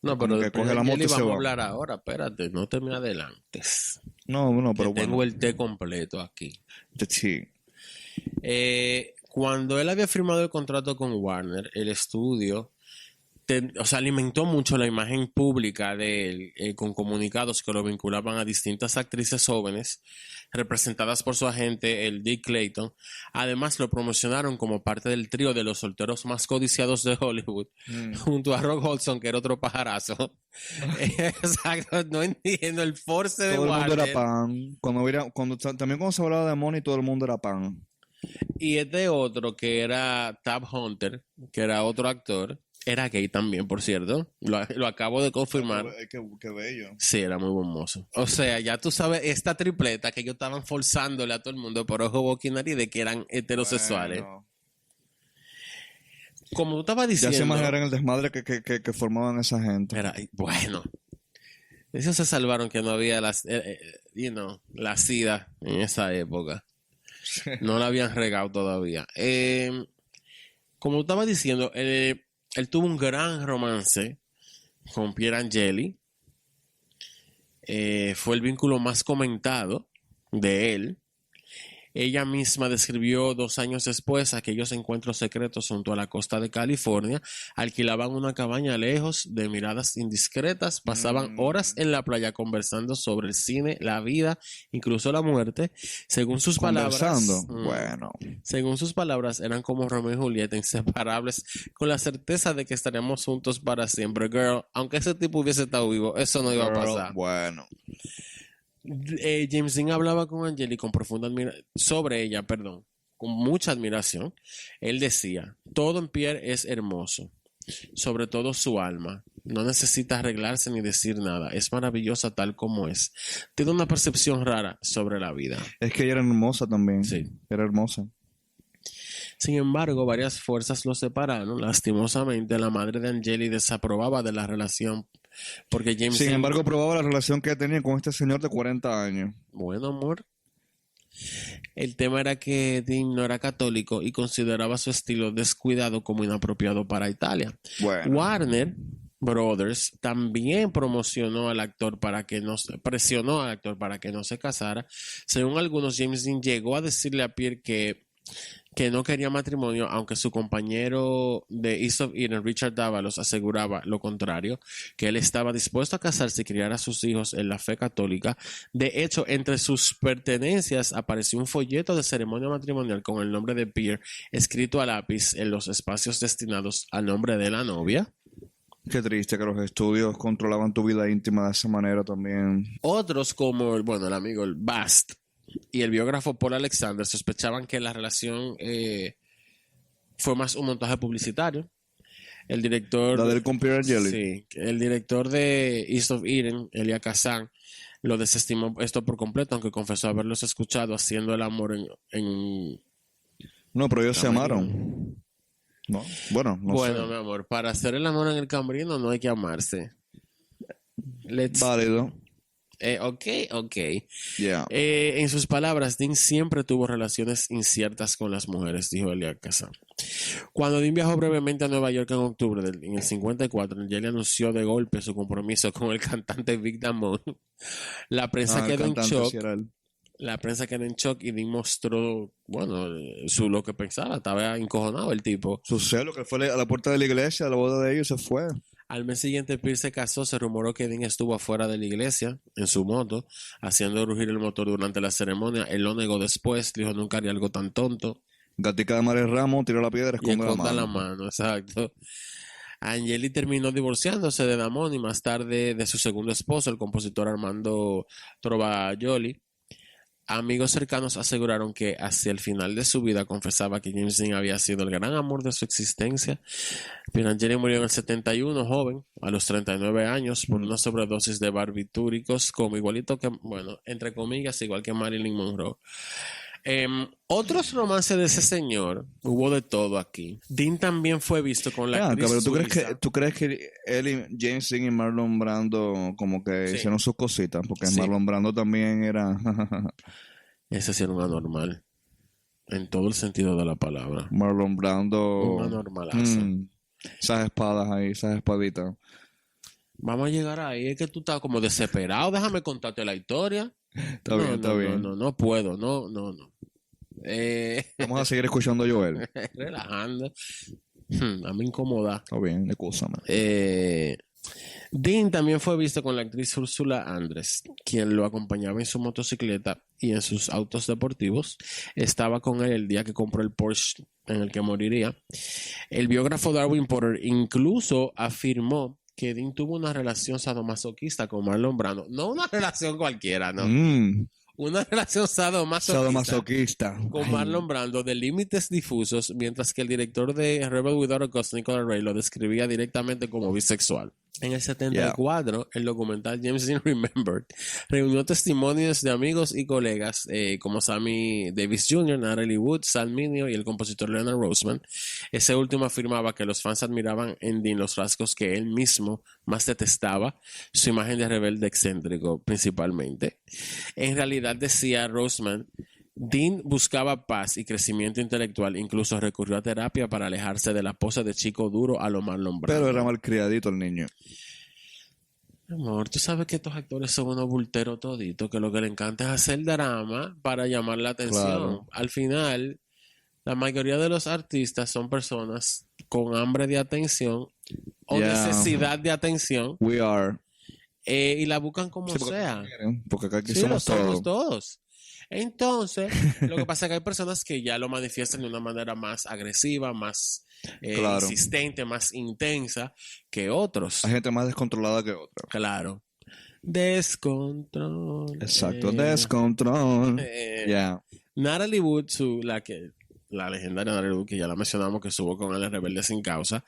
No, como pero que coge la de moto y se vamos a va. hablar ahora. Espérate, no te me adelantes. No, pero Que tengo bueno, el té completo aquí. sí. Cuando él había firmado el contrato con Warner, el estudio alimentó mucho la imagen pública de él, con comunicados que lo vinculaban a distintas actrices jóvenes representadas por su agente, el Dick Clayton. Además, lo promocionaron como parte del trío de los solteros más codiciados de Hollywood, junto a Rock Hudson, que era otro pajarazo. Exacto, no entiendo el force de Todo el mundo era Warner. pan. También cuando se hablaba de Money, todo el mundo era pan. Y este otro, que era Tab Hunter, que era otro actor, era gay también, por cierto. Lo acabo de confirmar. Qué bello. Sí, era muy hermoso. O sea, ya tú sabes, esta tripleta que ellos estaban forzándole a todo el mundo por ojo, boca y nariz de que eran heterosexuales. Bueno. Como tú estabas Ya se diciendo, imaginaron el desmadre que formaban esa gente. bueno, ellos se salvaron que no había la SIDA en esa época. No la habían regado todavía. Como tú estabas diciendo, él tuvo un gran romance con Pierre Angeli. Fue el vínculo más comentado de él. Ella misma describió 2 años después aquellos encuentros secretos junto a la costa de California. Alquilaban una cabaña lejos de miradas indiscretas, pasaban horas en la playa conversando sobre el cine, la vida, incluso la muerte. Según sus Conversando. palabras, Bueno. según sus palabras, eran como Romeo y Julieta, inseparables, con la certeza de que estaríamos juntos para siempre. Girl, aunque ese tipo hubiese estado vivo, eso no iba a pasar. Bueno. James Dean hablaba con Angeli con profunda sobre ella, con mucha admiración. Él decía: todo en Pierre es hermoso, sobre todo su alma. No necesita arreglarse ni decir nada. Es maravillosa tal como es. Tiene una percepción rara sobre la vida. Es que ella era hermosa también. Sí. Era hermosa. Sin embargo, varias fuerzas los separaron. Lastimosamente, la madre de Angeli desaprobaba de la relación porque James Sin Dean... embargo, probaba la relación que tenía con este señor de 40 años. Bueno, amor. El tema era que Dean no era católico y consideraba su estilo descuidado como inapropiado para Italia. Bueno. Warner Brothers también presionó al actor para que no se casara. Según algunos, James Dean llegó a decirle a Pierre que no quería matrimonio, aunque su compañero de East of Eden, Richard Davalos, aseguraba lo contrario, que él estaba dispuesto a casarse y criar a sus hijos en la fe católica. De hecho, entre sus pertenencias apareció un folleto de ceremonia matrimonial con el nombre de Pierre escrito a lápiz en los espacios destinados al nombre de la novia. Qué triste que los estudios controlaban tu vida íntima de esa manera también. Otros, como el amigo el Bast y el biógrafo Paul Alexander, sospechaban que la relación fue más un montaje publicitario. El director... ¿La del con Pierre Angeli? Sí, el director de East of Eden, Elia Kazan, lo desestimó esto por completo, aunque confesó haberlos escuchado haciendo el amor en... No, pero ellos se amaron. No, bueno, no Bueno, sé. mi amor, para hacer el amor en el camerino no hay que amarse. Válido. Ok. Yeah. En sus palabras, Dean siempre tuvo relaciones inciertas con las mujeres, dijo Elia Kazan. Cuando Dean viajó brevemente a Nueva York en octubre en el 54, Angeli anunció de golpe su compromiso con el cantante Vic Damone. La prensa el quedó en cantante shock. sí era él. La prensa quedó en shock y Dean mostró, bueno, lo que pensaba. Estaba encojonado el tipo. Su celo, que fue a la puerta de la iglesia, a la boda de ellos, se fue. Al mes siguiente, Pierce se casó. Se rumoró que Dean estuvo afuera de la iglesia en su moto, haciendo rugir el motor durante la ceremonia. Él lo negó después. Dijo: nunca haría algo tan tonto. Gatica de Mares Ramos, tiró la piedra, Y esconde esconda la la mano. mano, exacto. Angeli terminó divorciándose de Damone y más tarde de su segundo esposo, el compositor Armando Trovajoli. Amigos cercanos aseguraron que hacia el final de su vida confesaba que James Dean había sido el gran amor de su existencia. Pierangeli murió en el 71, joven, a los 39 años, por una sobredosis de barbitúricos, como igualito que, bueno, entre comillas, igual que Marilyn Monroe. Otros romances de ese señor, hubo de todo aquí. Dean también fue visto con la actriz Pero suiza. ¿tú crees que él y James Dean y Marlon Brando como que Sí. hicieron sus cositas? Porque Sí. Marlon Brando también era... Ese sí era un anormal, en todo el sentido de la palabra. Marlon Brando... Un anormalazo. Esas espadas ahí, esas espaditas. Vamos a llegar ahí, es que tú estás como desesperado, déjame contarte la historia. Está bien, está bien. No puedo, no. Vamos a seguir escuchando a Joel. Relajando. A mí incomoda. Está bien, excúsame. Dean también fue visto con la actriz Ursula Andress, quien lo acompañaba en su motocicleta y en sus autos deportivos. Estaba con él el día que compró el Porsche en el que moriría. El biógrafo Darwin Porter incluso afirmó que Dean tuvo una relación sadomasoquista con Marlon Brando. No una relación cualquiera, no. Una relación sadomasoquista con Marlon Brando de límites difusos, mientras que el director de Rebel Without a Cause, Nicolas Ray, lo describía directamente como bisexual. En el 74, el documental James Dean Remembered reunió testimonios de amigos y colegas como Sammy Davis Jr., Natalie Wood, Sal Mineo y el compositor Leonard Roseman. Ese último afirmaba que los fans admiraban en Dean los rasgos que él mismo más detestaba, su imagen de rebelde excéntrico principalmente. En realidad, decía Roseman, Dean buscaba paz y crecimiento intelectual, incluso recurrió a terapia para alejarse de la pose de chico duro a lo Marlon Brando. Pero era malcriadito el niño. Amor, tú sabes que estos actores son unos bulteros toditos, que lo que le encanta es hacer drama para llamar la atención. Claro. Al final, la mayoría de los artistas son personas con hambre de atención o necesidad de atención We are. y la buscan como sea. Porque acá aquí Sí, lo somos todos. Entonces, lo que pasa es que hay personas que ya lo manifiestan de una manera más agresiva, más Claro. insistente, más intensa que otros. Hay gente más descontrolada que otra. Claro. Descontrol. Exacto, descontrol. Ya. Natalie Wood, la legendaria Natalie Wood, que ya la mencionamos, que estuvo con él en Rebelde Sin Causa,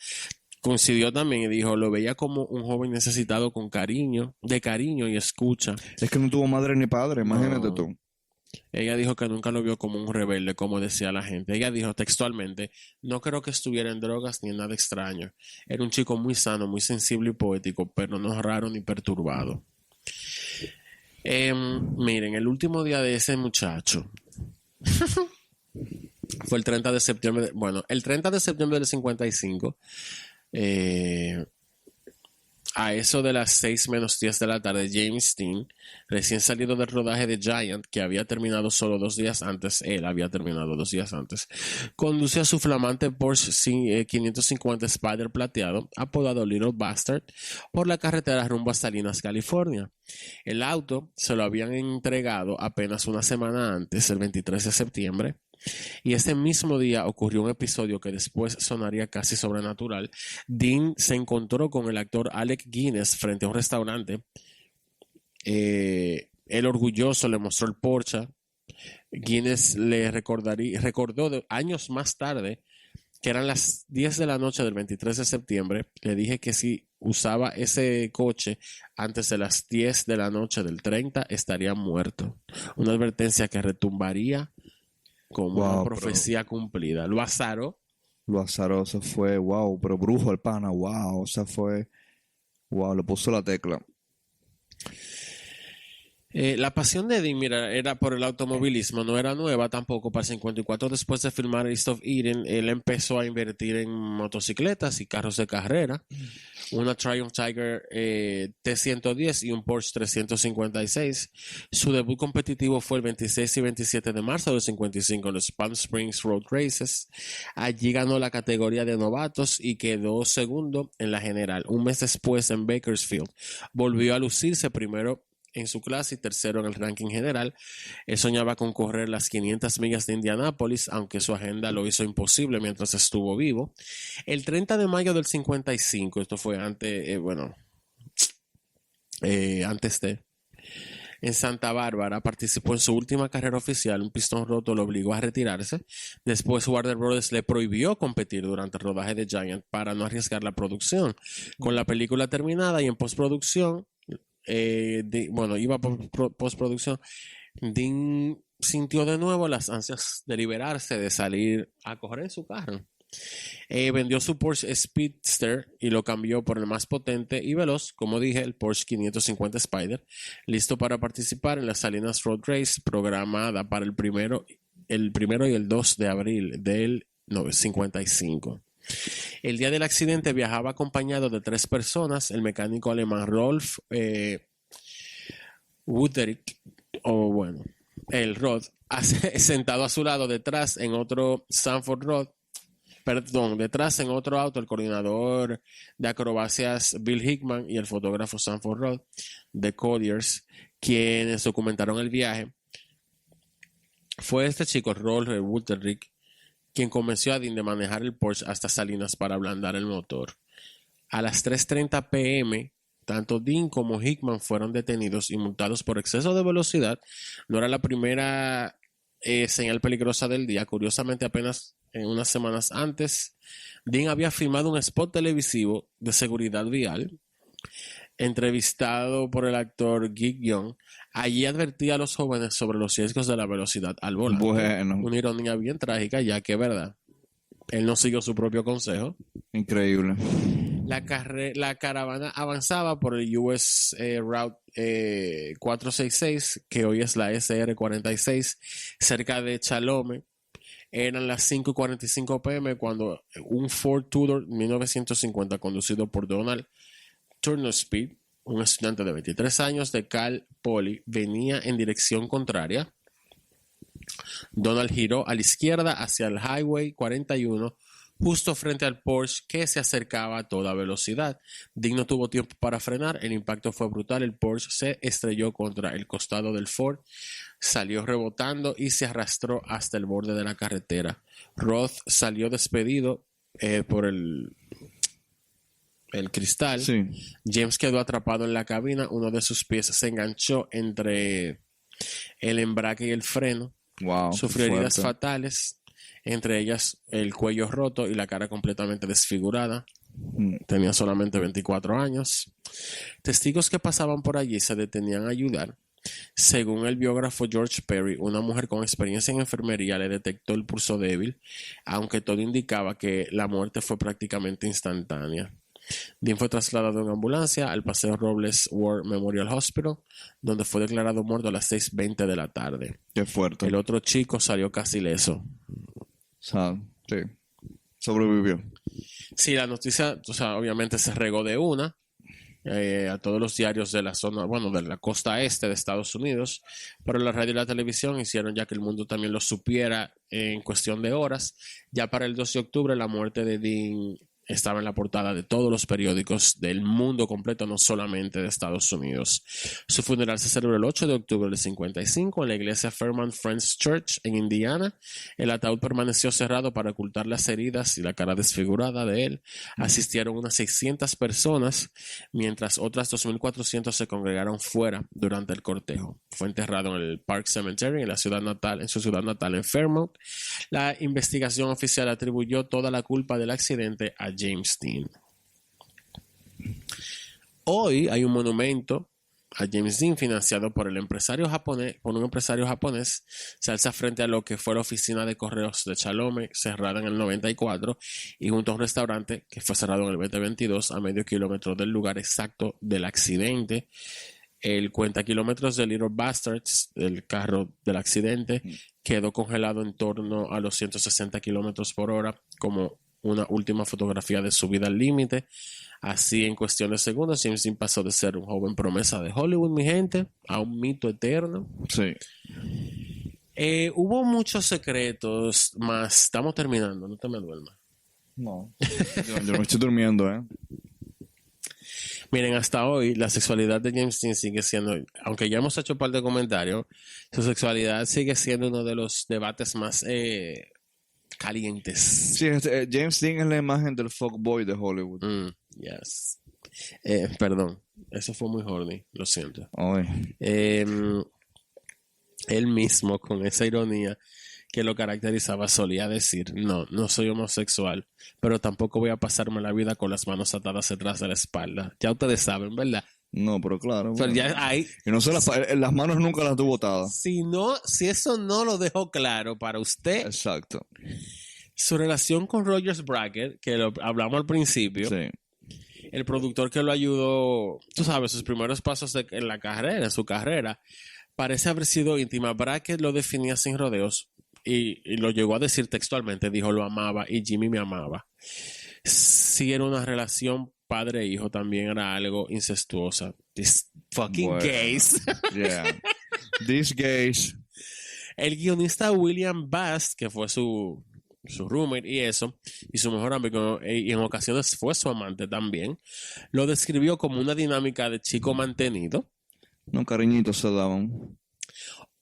coincidió también y dijo, lo veía como un joven necesitado de cariño y escucha. Es que no tuvo madre ni padre, imagínate No. tú. Ella dijo que nunca lo vio como un rebelde, como decía la gente. Ella dijo textualmente, no creo que estuviera en drogas ni en nada extraño. Era un chico muy sano, muy sensible y poético, pero no raro ni perturbado. Miren, el último día de ese muchacho fue el 30 de septiembre. El 30 de septiembre del 55. A eso de las 6:10 de la tarde, James Dean, recién salido del rodaje de Giant, que había terminado solo 2 días antes, él había terminado 2 días antes, conduce a su flamante Porsche 550 Spider plateado, apodado Little Bastard, por la carretera rumbo a Salinas, California. El auto se lo habían entregado apenas una semana antes, el 23 de septiembre, y ese mismo día ocurrió un episodio que después sonaría casi sobrenatural. Dean se encontró con el actor Alec Guinness frente a un restaurante. El orgulloso le mostró el Porsche. Guinness le recordó años más tarde que eran las 10 de la noche del 23 de septiembre. Le dije que si usaba ese coche antes de las 10 de la noche del 30 estaría muerto. Una advertencia que retumbaría como una profecía cumplida. Lo azaró. Se fue, wow, pero brujo el pana, wow, le puso la tecla. La pasión de Dean, mira, era por el automovilismo, no era nueva tampoco. Para el 54, después de filmar East of Eden, él empezó a invertir en motocicletas y carros de carrera. Una Triumph Tiger T110 y un Porsche 356. Su debut competitivo fue el 26 y 27 de marzo del 55 en los Palm Springs Road Races. Allí ganó la categoría de novatos y quedó segundo en la general. Un mes después en Bakersfield volvió a lucirse primero en su clase y tercero en el ranking general. Él soñaba con correr las 500 millas de Indianápolis, aunque su agenda lo hizo imposible mientras estuvo vivo. El 30 de mayo del 55, esto fue antes, antes de, en Santa Bárbara, participó en su última carrera oficial. Un pistón roto lo obligó a retirarse. Después Warner Brothers le prohibió competir durante el rodaje de Giant para no arriesgar la producción. Con la película terminada y en postproducción, iba por postproducción, Dean sintió de nuevo las ansias de liberarse, de salir a correr en su carro. Vendió su Porsche Speedster y lo cambió por el más potente y veloz, como dije, el Porsche 550 Spider, listo para participar en la Salinas Road Race programada para el primero y el 2 de abril del 55. El día del accidente viajaba acompañado de 3 personas: el mecánico alemán Rolf Wutterich, el Rod, sentado a su lado detrás en otro auto, el coordinador de acrobacias Bill Hickman y el fotógrafo Sanford Rod de Colliers, quienes documentaron el viaje. Fue este chico, Rolf Wutterich, quien convenció a Dean de manejar el Porsche hasta Salinas para ablandar el motor. A las 3:30 p.m., tanto Dean como Hickman fueron detenidos y multados por exceso de velocidad. No era la primera señal peligrosa del día. Curiosamente, apenas unas semanas antes, Dean había filmado un spot televisivo de seguridad vial. Entrevistado por el actor Gig Young, allí advertía a los jóvenes sobre los riesgos de la velocidad al volante. Bueno. Una ironía bien trágica, ya que es verdad, él no siguió su propio consejo. Increíble. La caravana avanzaba por el US Route 466, que hoy es la SR46, cerca de Chalome. Eran las 5:45 p.m. cuando un Ford Tudor 1950 conducido por Donald Turnerspeed, un estudiante de 23 años de Cal Poly, venía en dirección contraria. Donald giró a la izquierda hacia el Highway 41, justo frente al Porsche que se acercaba a toda velocidad. Dean no tuvo tiempo para frenar, el impacto fue brutal, el Porsche se estrelló contra el costado del Ford, salió rebotando y se arrastró hasta el borde de la carretera. Roth salió despedido por el cristal. Sí. James quedó atrapado en la cabina, uno de sus pies se enganchó entre el embrague y el freno. Wow, sufrió heridas fuerte. fatales, entre ellas el cuello roto y la cara completamente desfigurada. Tenía solamente 24 años. Testigos que pasaban por allí se detenían a ayudar. Según el biógrafo George Perry, una mujer con experiencia en enfermería le detectó el pulso débil, aunque todo indicaba que la muerte fue prácticamente instantánea. Dean fue trasladado en ambulancia al Paseo Robles War Memorial Hospital, donde fue declarado muerto a las 6:20 de la tarde. Qué fuerte. El otro chico salió casi ileso. O sea, sí. Sobrevivió. Sí, la noticia, obviamente se regó de una a todos los diarios de la zona, de la costa este de Estados Unidos, pero la radio y la televisión hicieron ya que el mundo también lo supiera en cuestión de horas. Ya para el 2 de octubre la muerte de Dean estaba en la portada de todos los periódicos del mundo completo, no solamente de Estados Unidos. Su funeral se celebró el 8 de octubre del 55 en la iglesia Fairmount Friends Church en Indiana. El ataúd permaneció cerrado para ocultar las heridas y la cara desfigurada de él. Asistieron unas 600 personas, mientras otras 2.400 se congregaron fuera durante el cortejo. Fue enterrado en el Park Cemetery en su ciudad natal en Fairmount. La investigación oficial atribuyó toda la culpa del accidente a James Dean. Hoy hay un monumento a James Dean financiado por un empresario japonés. Se alza frente a lo que fue la oficina de correos de Chalome, cerrada en el 94, y junto a un restaurante que fue cerrado en el 2022 a medio kilómetro del lugar exacto del accidente. El cuentakilómetros de Little Bastards, el carro del accidente, quedó congelado en torno a los 160 kilómetros por hora, como una última fotografía de su vida al límite. Así, en cuestión de segundos, James Dean pasó de ser un joven promesa de Hollywood, mi gente, a un mito eterno. Sí. Hubo muchos secretos, más estamos terminando, no te me duermas. No. Yo me estoy durmiendo, ¿eh? Miren, hasta hoy la sexualidad de James Dean sigue siendo, aunque ya hemos hecho un par de comentarios, su sexualidad sigue siendo uno de los debates más calientes. Sí, James Dean es la imagen del fuckboy de Hollywood. Yes. Perdón, eso fue muy horny, lo siento. Ay. Él mismo, con esa ironía que lo caracterizaba, solía decir: no soy homosexual, pero tampoco voy a pasarme la vida con las manos atadas detrás de la espalda. Ya ustedes saben, ¿verdad? No, pero claro. Pero bueno. ya hay, Y no se las manos nunca las tuvo atadas. si eso no lo dejó claro para usted, Exacto. su relación con Rogers Brackett, que lo hablamos al principio, Sí. el productor que lo ayudó, tú sabes, sus primeros pasos en su carrera, parece haber sido íntima. Brackett lo definía sin rodeos y lo llegó a decir textualmente, dijo: lo amaba y Jimmy me amaba. Si era una relación padre-hijo, también era algo incestuosa. These fucking Bueno. gays. Yeah. These gays. El guionista William Bast, que fue su roommate y eso, y su mejor amigo, y en ocasiones fue su amante también, lo describió como una dinámica de chico mantenido. No, cariñitos se daban.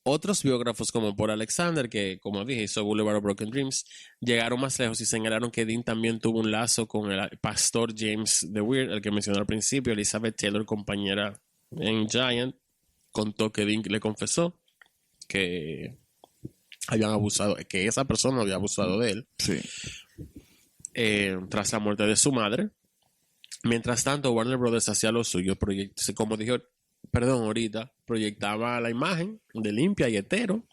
Otros biógrafos, como Paul Alexander, que como dije hizo Boulevard of Broken Dreams, llegaron más lejos y señalaron que Dean también tuvo un lazo con el pastor James the Weird, el que mencioné al principio. Elizabeth Taylor, compañera en Giant, contó que Dean le confesó que habían abusado, que esa persona había abusado de él Sí. tras la muerte de su madre. Mientras tanto, Warner Brothers hacía lo suyo, como dijo, ahorita, proyectaba la imagen de limpia y hetero,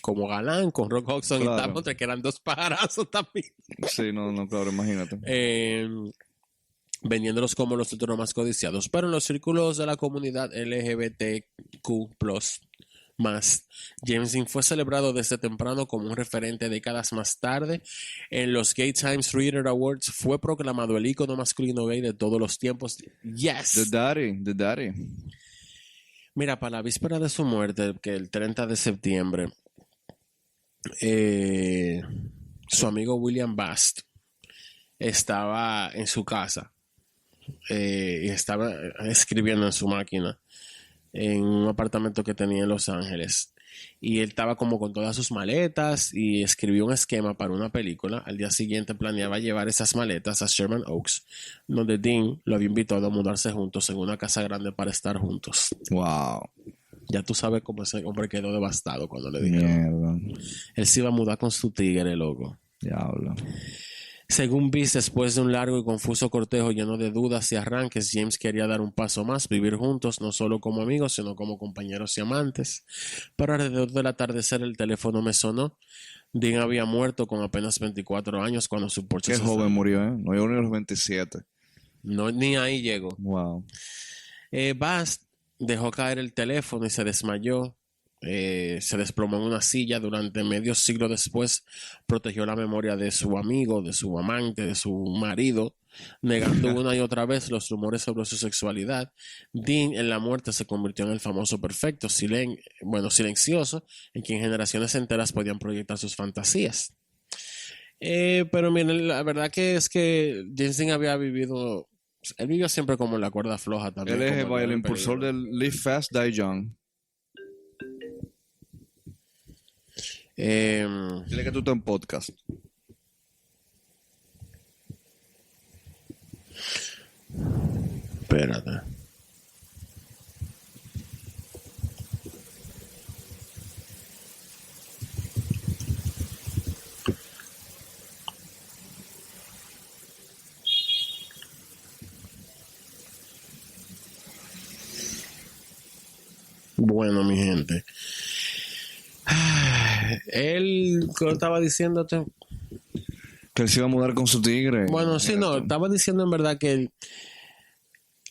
como galán, con Rock Hudson Claro. y Tapón, que eran dos pajarazos también. Sí, no, claro, imagínate. Vendiéndolos como los títulos más codiciados. Pero en los círculos de la comunidad LGBTQ+, James Dean fue celebrado desde temprano como un referente. Décadas más tarde, en los Gay Times Reader Awards, fue proclamado el ícono masculino gay de todos los tiempos. Yes. The daddy. Mira, para la víspera de su muerte, que el 30 de septiembre, su amigo William Bast estaba en su casa y estaba escribiendo en su máquina en un apartamento que tenía en Los Ángeles. Y él estaba como con todas sus maletas y escribió un esquema para una película. Al día siguiente planeaba llevar esas maletas a Sherman Oaks, donde Dean lo había invitado a mudarse juntos en una casa grande para estar juntos. Wow. Ya tú sabes cómo ese hombre quedó devastado cuando le dijeron. Mierda. Él se iba a mudar con su tigre, loco. Diablo. Según Viz, después de un largo y confuso cortejo lleno de dudas y arranques, James quería dar un paso más, vivir juntos, no solo como amigos, sino como compañeros y amantes. Pero alrededor del atardecer el teléfono me sonó. Dean había muerto con apenas 24 años cuando su Porsche Qué se joven fue. murió, ¿eh? No llegó ni a los 27. No, ni ahí llegó. Wow. Bast dejó caer el teléfono y se desmayó. Se desplomó en una silla. Durante medio siglo después protegió la memoria de su amigo, de su amante, de su marido, negando una y otra vez los rumores sobre su sexualidad. Dean en la muerte se convirtió en el famoso perfecto, silencioso, en quien generaciones enteras podían proyectar sus fantasías. Pero miren, la verdad que es que James Dean había vivido, él vivió siempre como en la cuerda floja también. Él es como el en impulsor peligro. del Live Fast, Die Young. Dile que tú estás en podcast. Espérate. Bueno, mi gente. Él, ¿qué estaba diciéndote? Que él se iba a mudar con su tigre. Bueno, sí, no, estaba diciendo en verdad que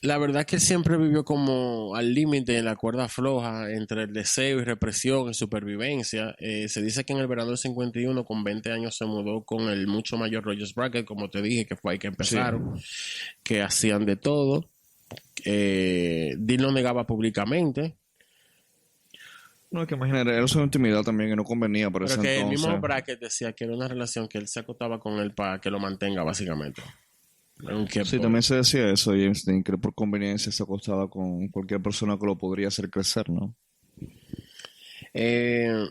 la verdad que él siempre vivió como al límite, en la cuerda floja, entre el deseo y represión y supervivencia. Se dice que en el verano del 51, con 20 años, se mudó con el mucho mayor Rogers Brackett, como te dije, que fue ahí que empezaron, que hacían de todo. Dean lo negaba públicamente, No, es que imagínate, era su intimidad también que no convenía por pero ese que el entonces. mismo Brackett decía que era una relación que él se acostaba con él para que lo mantenga, básicamente. Aunque Sí, también se decía eso, James Dean, que por conveniencia se acostaba con cualquier persona que lo podría hacer crecer, ¿no? Eh,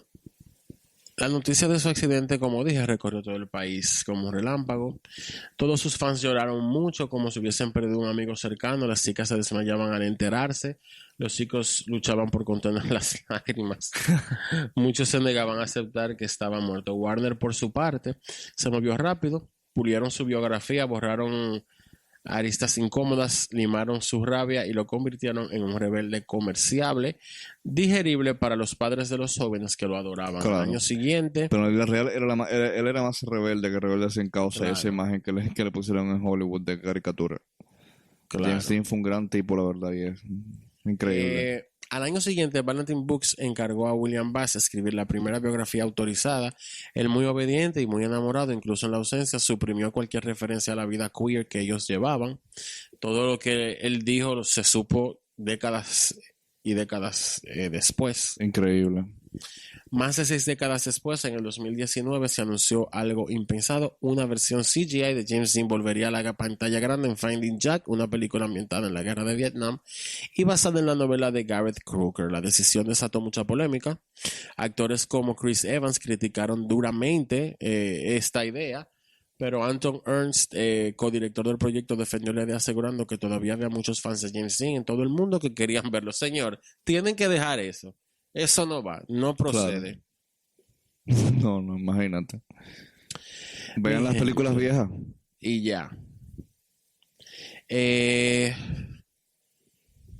la noticia de su accidente, como dije, recorrió todo el país como un relámpago. Todos sus fans lloraron mucho, como si hubiesen perdido un amigo cercano. Las chicas se desmayaban al enterarse. Los chicos luchaban por contener las lágrimas. Muchos se negaban a aceptar que estaba muerto. Warner, por su parte, se movió rápido. Pulieron su biografía, borraron aristas incómodas, limaron su rabia y lo convirtieron en un rebelde comerciable, digerible para los padres de los jóvenes que lo adoraban. Claro. Al año siguiente, Pero en la real él era más rebelde que rebelde sin causa, Claro. esa imagen que le pusieron en Hollywood de caricatura. claro. James Dean fue un gran tipo, la verdad, y es increíble. Al año siguiente, Ballantine Books encargó a William Bass escribir la primera biografía autorizada. Él, muy obediente y muy enamorado, incluso en la ausencia, suprimió cualquier referencia a la vida queer que ellos llevaban. Todo lo que él dijo se supo décadas y décadas después. Increíble. Más de 6 décadas después, en el 2019, se anunció algo impensado. Una versión CGI de James Dean volvería a la pantalla grande en Finding Jack, una película ambientada en la guerra de Vietnam y basada en la novela de Gareth Crooker. La decisión desató mucha polémica. Actores como Chris Evans criticaron duramente esta idea, pero Anton Ernst, codirector del proyecto, defendió la idea, asegurando que todavía había muchos fans de James Dean en todo el mundo que querían verlo. Señor, tienen que dejar eso. Eso no va, no procede. No, imagínate. Vean las películas viejas. Y ya.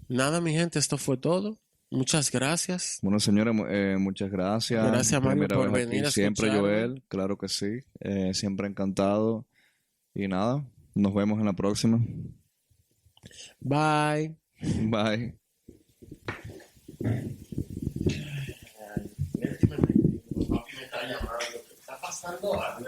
Nada, mi gente, esto fue todo. Muchas gracias. Bueno, señores, muchas gracias. Gracias, Mario, Primera por vez venir a siempre, escucharme. Joel, claro que sí. Siempre encantado. Y nada, nos vemos en la próxima. Bye. Bye. Papi me está llamando. ¿Qué está pasando algo?